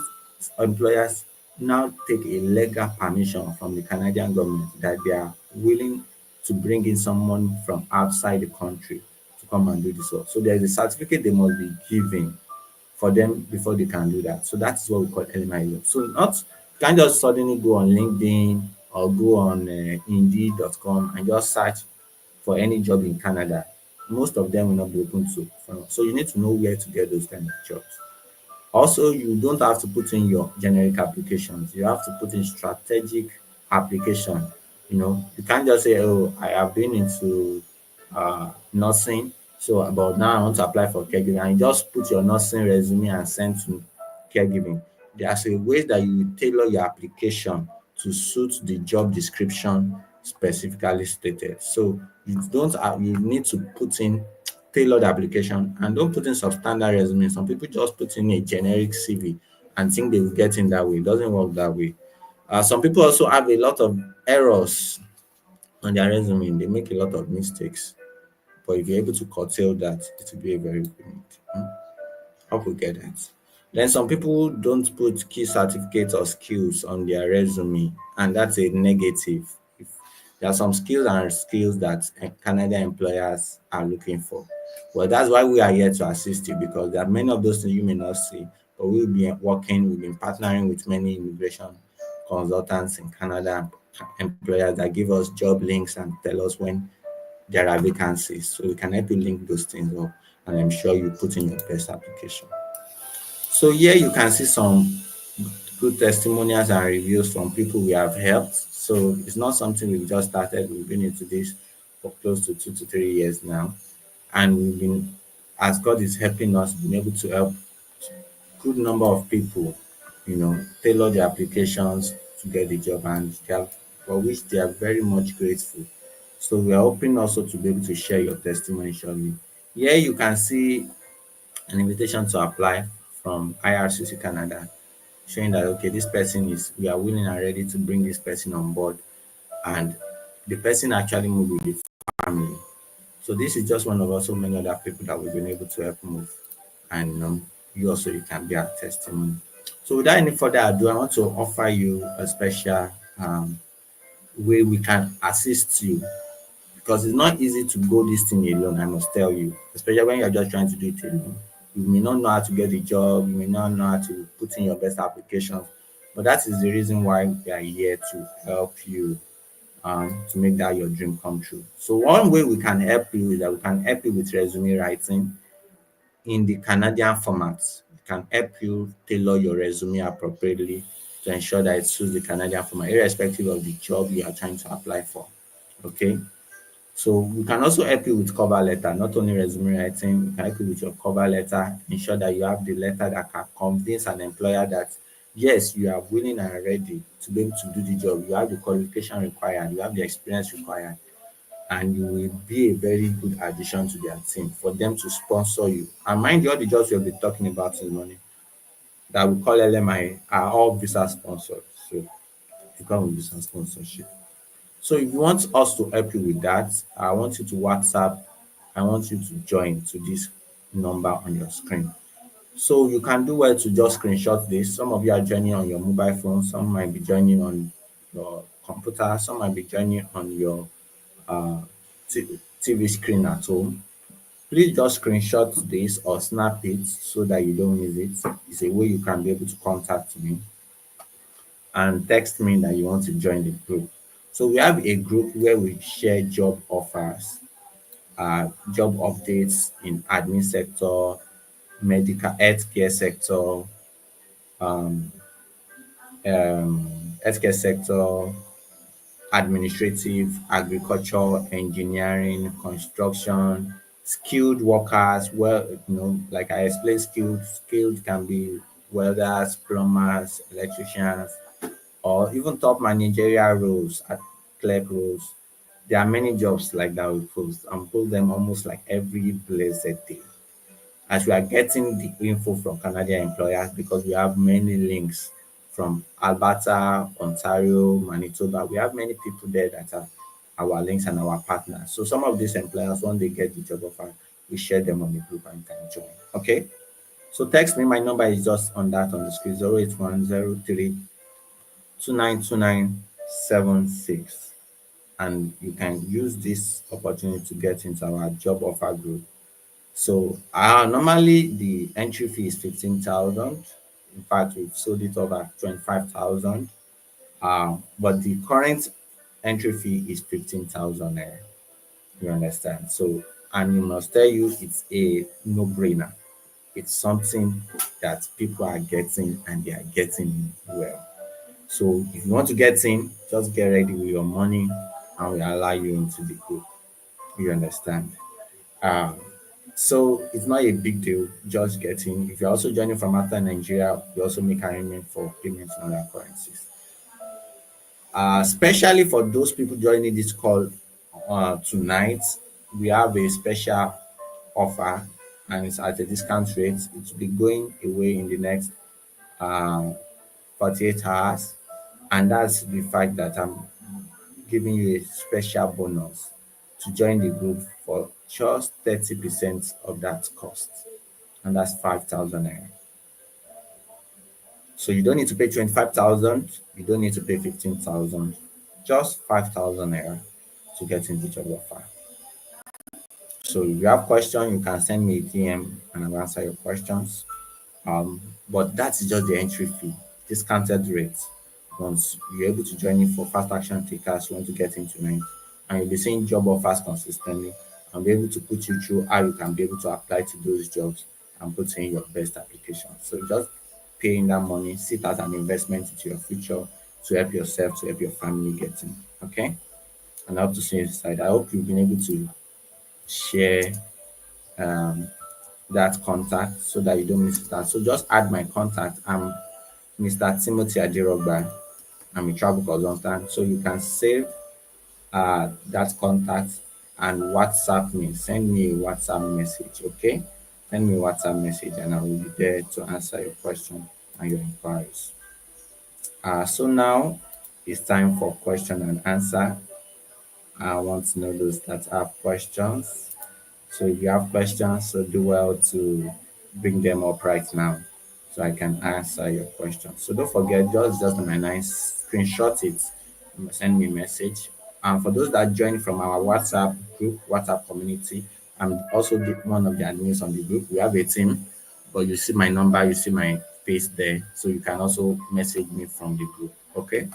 employers now take a legal permission from the Canadian government that they are willing to bring in someone from outside the country to come and do this work. So there's a certificate they must be given for them before they can do that. So that's what we call LMIO. So not You can't just suddenly go on LinkedIn or go on Indeed.com and just search for any job in Canada. Most of them will not be open to. So you need to know where to get those kind of jobs. Also, you don't have to put in your generic applications. You have to put in strategic application. You can't just say, "Oh, I have been into nursing, so about now I want to apply for caregiving," and you just put your nursing resume and send to caregiving. There's a way that you tailor your application to suit the job description specifically stated. So you need to put in tailored application, and don't put in substandard resume. Some people just put in a generic CV and think they will get in that way. It doesn't work that way. Some people also have a lot of errors on their resume. They make a lot of mistakes. But if you're able to curtail that, it will be a very good thing. Hope we get it. Then some people don't put key certificates or skills on their resume, and that's a negative. If there are some skills that Canadian employers are looking for. Well, that's why we are here to assist you, because there are many of those things you may not see, but we've been partnering with many immigration consultants in Canada, employers that give us job links and tell us when there are vacancies. So we can help you link those things up, and I'm sure you put in your best application. So here you can see some good testimonials and reviews from people we have helped. So it's not something we've just started. We've been into this for close to 2 to 3 years now. And as God is helping us, been able to help good number of people, tailor their applications to get the job, and for which they are very much grateful. So we are hoping also to be able to share your testimony shortly. Here you can see an invitation to apply from IRCC Canada, showing that okay, this person is we are willing and ready to bring this person on board, and the person actually moved with the family. So this is just one of also many other people that we've been able to help move, and you can be our testimony. So without any further ado, I want to offer you a special way we can assist you, because it's not easy to go this thing alone, I must tell you, especially when you're just trying to do it alone. You may not know how to get the job, you may not know how to put in your best applications, but that is the reason why we are here to help you to make that your dream come true. So one way we can help you is that we can help you with resume writing in the Canadian format. We can help you tailor your resume appropriately to ensure that it suits the Canadian format, irrespective of the job you are trying to apply for. Okay. So we can also help you with cover letter, not only resume writing. We can help you with your cover letter, ensure that you have the letter that can convince an employer that yes, you are willing and ready to be able to do the job. You have the qualification required, you have the experience required, and you will be a very good addition to their team for them to sponsor you. And mind you, all the jobs we'll be talking about this morning that we call LMI are all visa sponsored. So you come with visa sponsorship. So if you want us to help you with that, I want you to WhatsApp. I want you to join to this number on your screen. So you can do well to just screenshot this. Some of you are joining on your mobile phone. Some might be joining on your computer. Some might be joining on your uh, TV screen at home. Please just screenshot this or snap it so that you don't miss it. It's a way you can be able to contact me and text me that you want to join the group. So we have a group where we share job offers, job updates in admin sector, medical healthcare sector, um, healthcare sector, administrative, agriculture, engineering, construction, skilled workers. Well, like I explained, skilled can be welders, plumbers, electricians, or even top managerial roles, at clerk roles. There are many jobs like that we post, and post them almost like every blessed day. As we are getting the info from Canadian employers, because we have many links from Alberta, Ontario, Manitoba. We have many people there that are our links and our partners. So some of these employers, when they get the job offer, we share them on the group and can join. Okay. So text me. My number is just on the screen: 08103 292976, and you can use this opportunity to get into our job offer group. So normally the entry fee is 15,000. In fact, we've sold it over 25,000. But the current entry fee is 15,000 naira. You understand? So, and you must tell you it's a no-brainer. It's something that people are getting and they are getting well. So, if you want to get in, just get ready with your money and we allow you into the group. You understand? Um, so it's not a big deal, just get in. If you're also joining from outside Nigeria, we also make arrangement for payments in other currencies. Especially for those people joining this call tonight, we have a special offer and it's at a discount rate. It will be going away in the next uh, 48 hours. And that's the fact that I'm giving you a special bonus to join the group for just 30% of that cost. And that's 5,000 naira. So you don't need to pay 25,000, you don't need to pay 15,000, just 5,000 naira to get into job offer. So if you have questions, you can send me a DM and I'll answer your questions. But that is just the entry fee, discounted rate. Once you're able to join in for fast action takers who want to get into it, and you'll be seeing job offers consistently, and be able to put you through how you can be able to apply to those jobs and put in your best application. So just paying that money, see it as an investment into your future to help yourself, to help your family get in. Okay? And I have to say inside, I hope you've been able to share um, that contact so that you don't miss it out. So just add my contact. I'm Mr. Timothy Adirogba. I'm a travel consultant. So you can save that contact and WhatsApp me. Send me a WhatsApp message, okay? Send me a WhatsApp message and I will be there to answer your question and your inquiries. So now it's time for question and answer. I want to know those that have questions. So if you have questions, so do well to bring them up right now so I can answer your questions. So don't forget, just my nice screenshot it, send me a message. And for those that join from our WhatsApp group, WhatsApp community, I'm also one of the admins on the group. We have a team, but you see my number, you see my face there, so you can also message me from the group. Okay.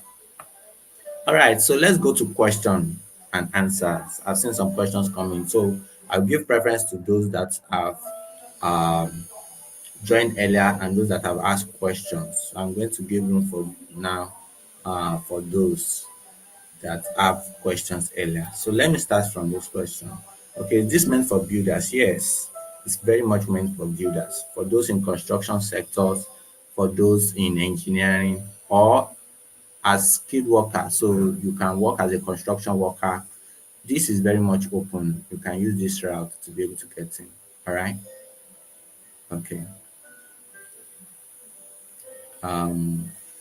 All right, so let's go to question and answers. I've seen some questions coming, so I'll give preference to those that have um, joined earlier and those that have asked questions. So I'm going to give room for now for those that have questions earlier. So let me start from this question. Okay, is this meant for builders? Yes, it's very much meant for builders, for those in construction sectors, for those in engineering, or as skilled worker. So you can work as a construction worker. This is very much open. You can use this route to be able to get in. All right. Okay.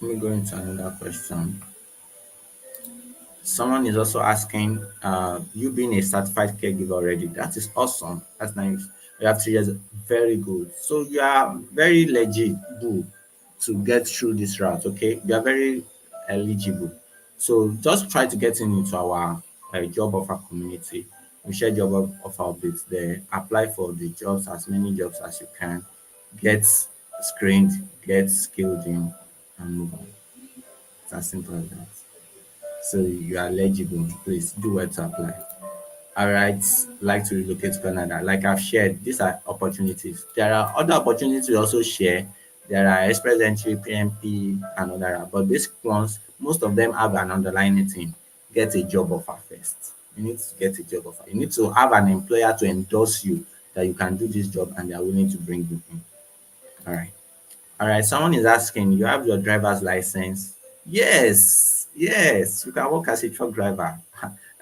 Let me go into another question. Someone is also asking, you being a certified caregiver already. That is awesome. That's nice. You have 3 years. Very good. So you are very legible to get through this route. Okay. You are very eligible. So just try to get into our job offer community. We share job offer updates there. Apply for the jobs, as many jobs as you can. Get screened, get skilled in, and move on. It's as simple as that. So you are eligible. Please do well to apply. All right, like to relocate to Canada. Like I've shared, these are opportunities. There are other opportunities we also share. There are express entry, PMP, and other. But these ones, most of them have an underlying thing. Get a job offer first. You need to get a job offer. You need to have an employer to endorse you that you can do this job and they are willing to bring you in. All right. All right, someone is asking, you have your driver's license? Yes, yes, you can work as a truck driver.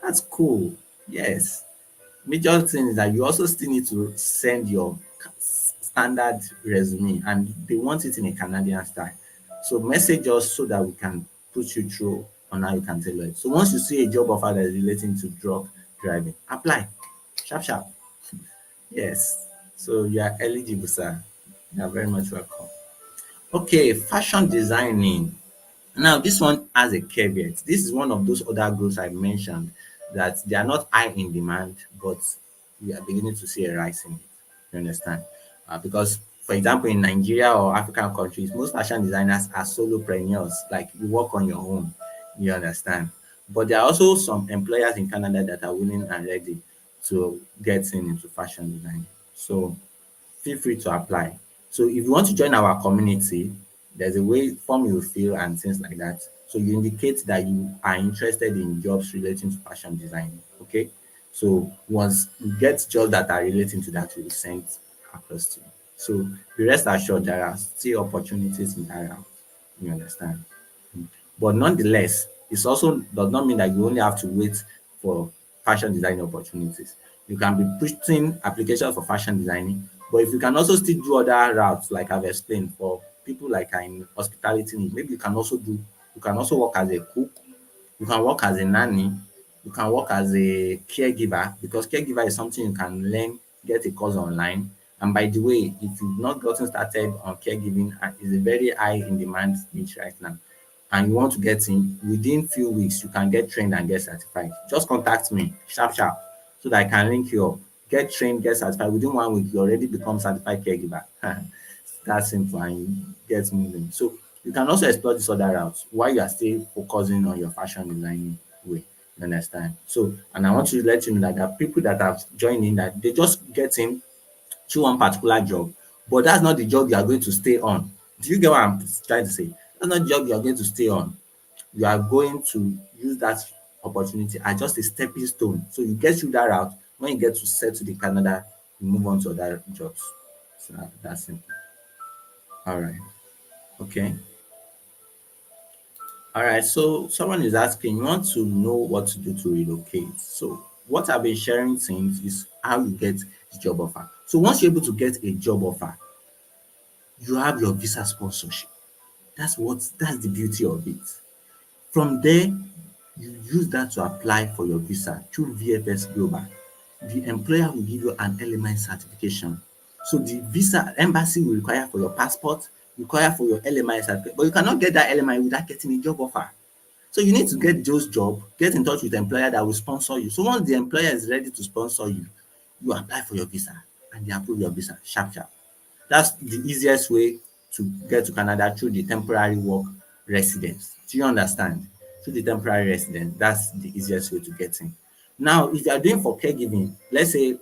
That's cool. Yes. Major thing is that you also still need to send your standard resume and they want it in a Canadian style. So message us so that we can put you through on how you can tailor it. So once you see a job offer that is relating to truck driving, apply. Sharp, sharp. Yes. So you are eligible, sir. You are very much welcome. Okay, fashion designing. Now, this one has a caveat. This is one of those other groups I mentioned that they are not high in demand, but we are beginning to see a rise in it. You understand? Because For example, in Nigeria or African countries, most fashion designers are solopreneurs, like you work on your own, you understand. But there are also some employers in Canada that are willing and ready to get into fashion design. So feel free to apply. So if you want to join our community, there's a way form you fill and things like that. So you indicate that you are interested in jobs relating to fashion design. Okay. So once you get jobs that are relating to that, we will send across to you. So be rest assured there are still opportunities in that route. You understand? But nonetheless, it also does not mean that you only have to wait for fashion design opportunities. You can be putting applications for fashion designing, but if you can also still do other routes, like I've explained, for people like are in hospitality, maybe you can also work as a cook, you can work as a nanny, you can work as a caregiver, because caregiver is something you can learn, get a course online. And by the way, if you've not gotten started on caregiving, it's a very high in demand niche right now, and you want to get in within few weeks, you can get trained and get certified. Just contact me sharp sharp so that I can link you up. Get trained, get certified. Within 1 week, you already become certified caregiver. That's simple, and you get moving. So you can also explore this other route while you are still focusing on your fashion designing way. You understand? So, and I want to let you know that there are people that have joined in that they just get in through one particular job, but that's not the job you are going to stay on. Do you get what I'm trying to say? That's not the job you are going to stay on. You are going to use that opportunity as just a stepping stone. So you get through that route. When you get to settle in Canada, you move on to other jobs. So that's simple. All right. Okay. All right. So someone is asking, you want to know what to do to relocate. So what I've been sharing since is how you get the job offer. So once you're able to get a job offer, you have your visa sponsorship. That's the beauty of it. From there, you use that to apply for your visa through VFS Global. The employer will give you an LMI certification. So the visa embassy will require for your passport, require for your LMI certificate, but you cannot get that LMI without getting a job offer. So you need to get those job, get in touch with the employer that will sponsor you. So once the employer is ready to sponsor you, you apply for your visa and they approve your visa sharp sharp. That's the easiest way to get to Canada, through the temporary work residence. Do you understand? Through the temporary residence, that's the easiest way to get in. Now, if you are doing for caregiving, let's say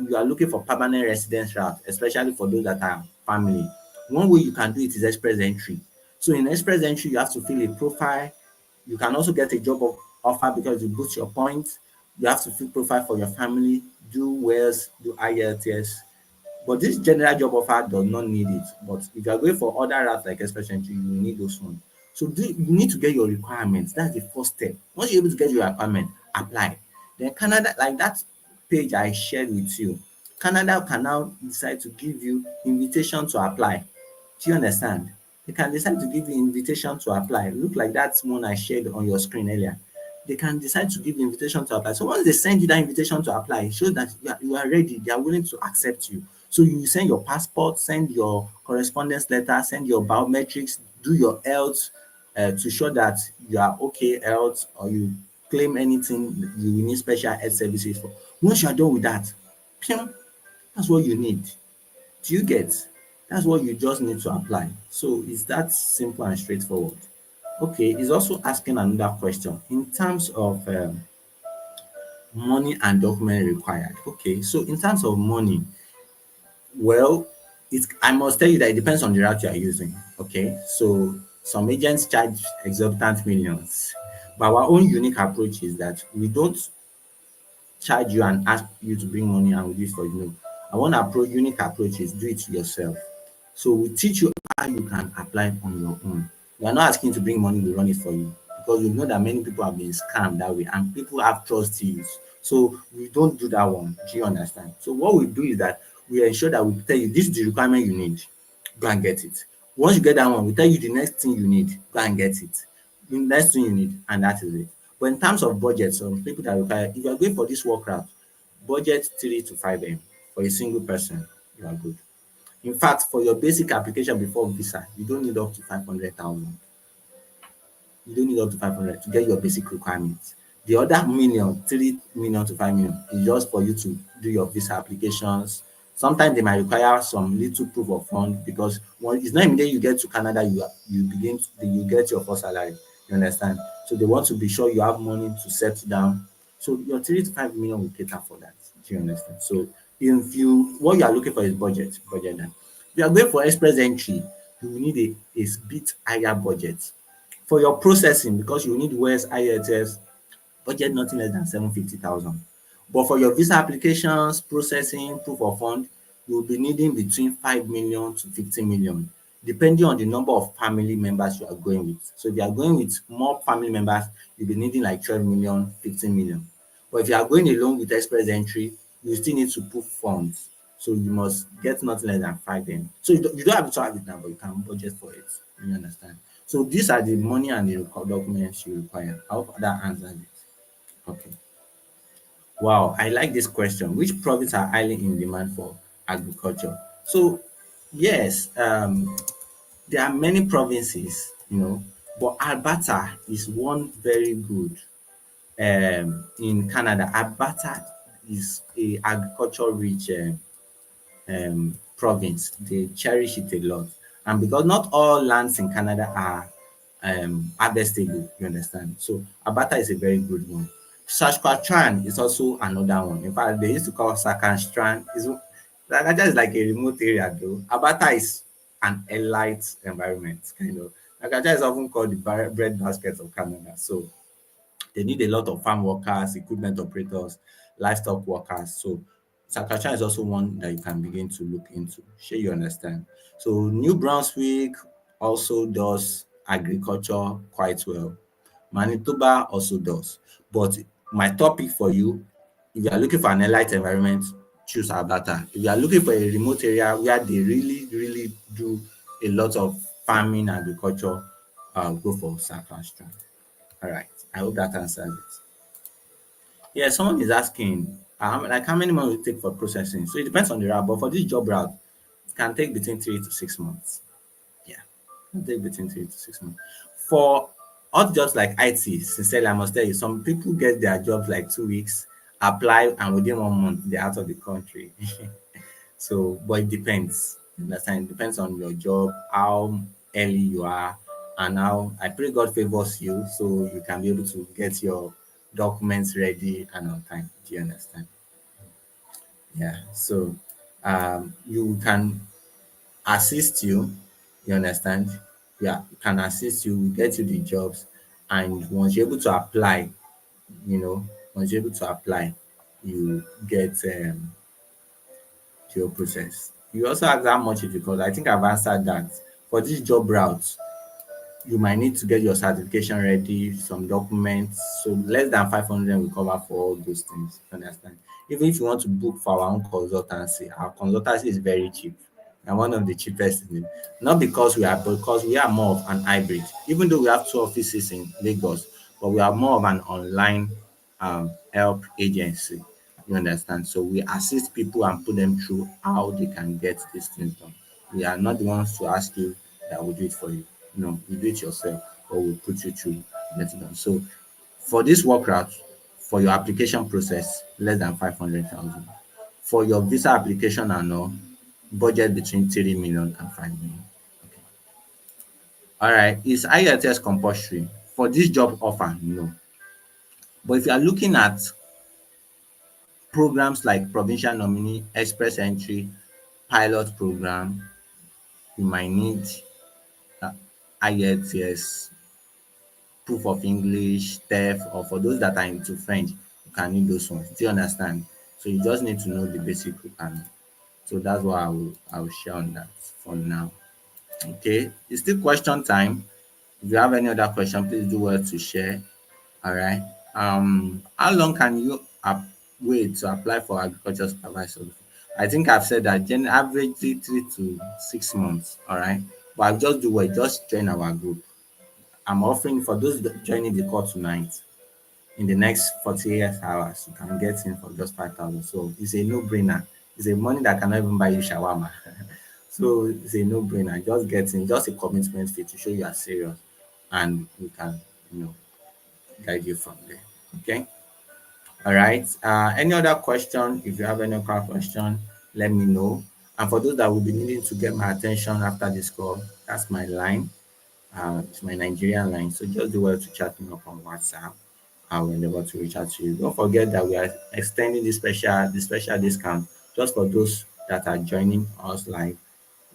you are looking for permanent residence route, especially for those that are family, one way you can do it is express entry. So in express entry, you have to fill a profile. You can also get a job offer because you boost your points. You have to fill profile for your family, do WELS, do IELTS. But this general job offer does not need it. But if you are going for other routes like express entry, you will need those ones. So you need to get your requirements. That's the first step. Once you're able to get your requirement, apply. Then Canada, like that page I shared with you, Canada can now decide to give you invitation to apply. Do you understand? They can decide to give you invitation to apply. Look like that one I shared on your screen earlier. They can decide to give you invitation to apply. So once they send you that invitation to apply, it shows that you are ready. They are willing to accept you. So you send your passport, send your correspondence letter, send your biometrics, do your health to show that you are okay health, or you claim anything you will need special health services for. Once you are done with that, pium, that's what you need. Do you get? That's what you just need to apply. So it's that simple and straightforward. Okay, he's also asking another question in terms of money and document required. Okay, so in terms of money, well, I must tell you that it depends on the route you are using. Okay, so some agents charge exorbitant millions, but our own unique approach is that we don't charge you and ask you to bring money and we do it for you. No. Our own approach, unique approach is do it yourself. So we teach you how you can apply on your own. We are not asking you to bring money, we run it for you. Because we know that many people have been scammed that way and people have trust issues. So we don't do that one. Do you understand? So what we do is that we ensure that we tell you this is the requirement you need. Go and get it. Once you get that one, we tell you the next thing you need. Go and get it. The next thing you need, and that is it. But in terms of budget, some people that require, if you are going for this work route, budget 3 to 5 M for a single person, you are good. In fact, for your basic application before visa, you don't need up to 500,000. You don't need up to 500 to get your basic requirements. The other million, 3 million to 5 million, is just for you to do your visa applications, Sometimes they might require some little proof of fund because it's not immediately you get to Canada you begin you get your first salary. You understand? So they want to be sure you have money to settle down. So your 3 to 5 million will cater for that. Do you understand? So if you what you are looking for is budget that. If you are going for express entry, you will need a bit higher budget for your processing because you need West IELTS budget nothing less than 750,000. But for your visa applications, processing, proof of fund, you will be needing between 5 million to 15 million, depending on the number of family members you are going with. So if you are going with more family members, you'll be needing like 12 million, 15 million. But if you are going alone with express entry, you still need to put funds. So you must get nothing less than 5 M. So you don't have to have it now, but you can budget for it. You understand? So these are the money and the documents you require. I hope that answers it. Okay. Wow, I like this question. Which province are highly in demand for agriculture? So, yes, there are many provinces, but Alberta is one very good in Canada. Alberta is a agriculture rich province. They cherish it a lot. And because not all lands in Canada are harvestable, you understand? So Alberta is a very good one. Saskatchewan is also another one. In fact, they used to call Saskatchewan. That is like a remote area though. Alberta is an elite environment, kind of. Saskatchewan is often called the bread basket of Canada. So they need a lot of farm workers, equipment operators, livestock workers. So Saskatchewan is also one that you can begin to look into. Sure, you understand. So New Brunswick also does agriculture quite well. Manitoba also does. But my topic for you, if you are looking for an elite environment, choose Alberta. If you are looking for a remote area where they really, really do a lot of farming, agriculture, go for Saskatchewan. All right. I hope that answers it. Yeah, someone is asking, like how many months will it take for processing? So it depends on the route, but for this job route, it can take between 3 to 6 months. Yeah, it can take between 3 to 6 months. For odd jobs like IT, sincerely, I must tell you, some people get their jobs like 2 weeks, apply, and within 1 month, they're out of the country. So, but it depends. You understand? It depends on your job, how early you are, and how I pray God favors you so you can be able to get your documents ready and on time. Do you understand? Yeah. So, you can assist you. You understand? Yeah, can assist you, get you the jobs, and once you're able to apply, you know, once you're able to apply, you get to your process. You also ask how much it will cost. I think I've answered that. For this job route, you might need to get your certification ready, some documents. So less than 500 will cover for all those things. You understand? Even if you want to book for our own consultancy, our consultancy is very cheap and one of the cheapest in the, not because we are, because we are more of an hybrid. Even though we have 2 offices in Lagos, but we are more of an online help agency. You understand? So we assist people and put them through how they can get these things done. We are not the ones to ask you that will do it for you. No, you do it yourself or we'll put you through get it done. So for this work route, for your application process, less than 500,000. For your visa application and all, budget between 3 million and 5 million. Okay. All right. Is IELTS compulsory? For this job offer, no. But if you are looking at programs like provincial nominee, express entry, pilot program, you might need uh, IELTS, proof of English, TEF, or for those that are into French, you can need those ones. Do you understand? So you just need to know the basic requirement. So that's what I will share on that for now. Okay, it's still question time. If you have any other question, please do well to share. All right. How long can you wait to apply for agriculture supervisor? I think I've said that averagely 3 to 6 months. All right. But I'll just do what just join our group. I'm offering for those joining the call tonight in the next 48 hours, you can get in for just 5,000. So it's a no-brainer. It's a money that cannot even buy you shawarma. So it's a no-brainer. Just get in, just a commitment fee to show you are serious, and we can, you know, guide you from there. Okay. All right. Any other question? If you have any other question, let me know. And for those that will be needing to get my attention after this call, that's my line. It's my Nigerian line. So just do well to chat me up on WhatsApp. I will endeavor to reach out to you. Don't forget that we are extending the special discount just for those that are joining us live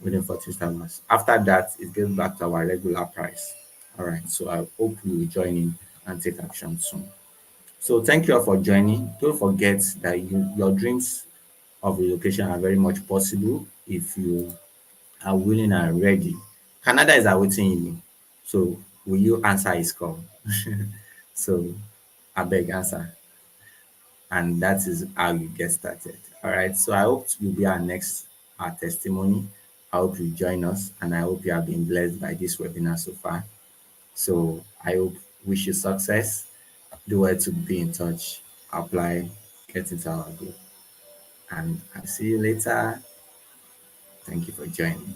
within 48 hours. After that, it goes back to our regular price. All right. So I hope you will join in and take action soon. So thank you all for joining. Don't forget that your dreams of relocation are very much possible if you are willing and ready. Canada is awaiting you. So will you answer his call? So I beg answer. And that is how you get started. All right. So I hope you'll be our next testimony. I hope you join us and I hope you have been blessed by this webinar so far. So I hope wish you success. Do well to be in touch, apply, get into our group. And I'll see you later. Thank you for joining.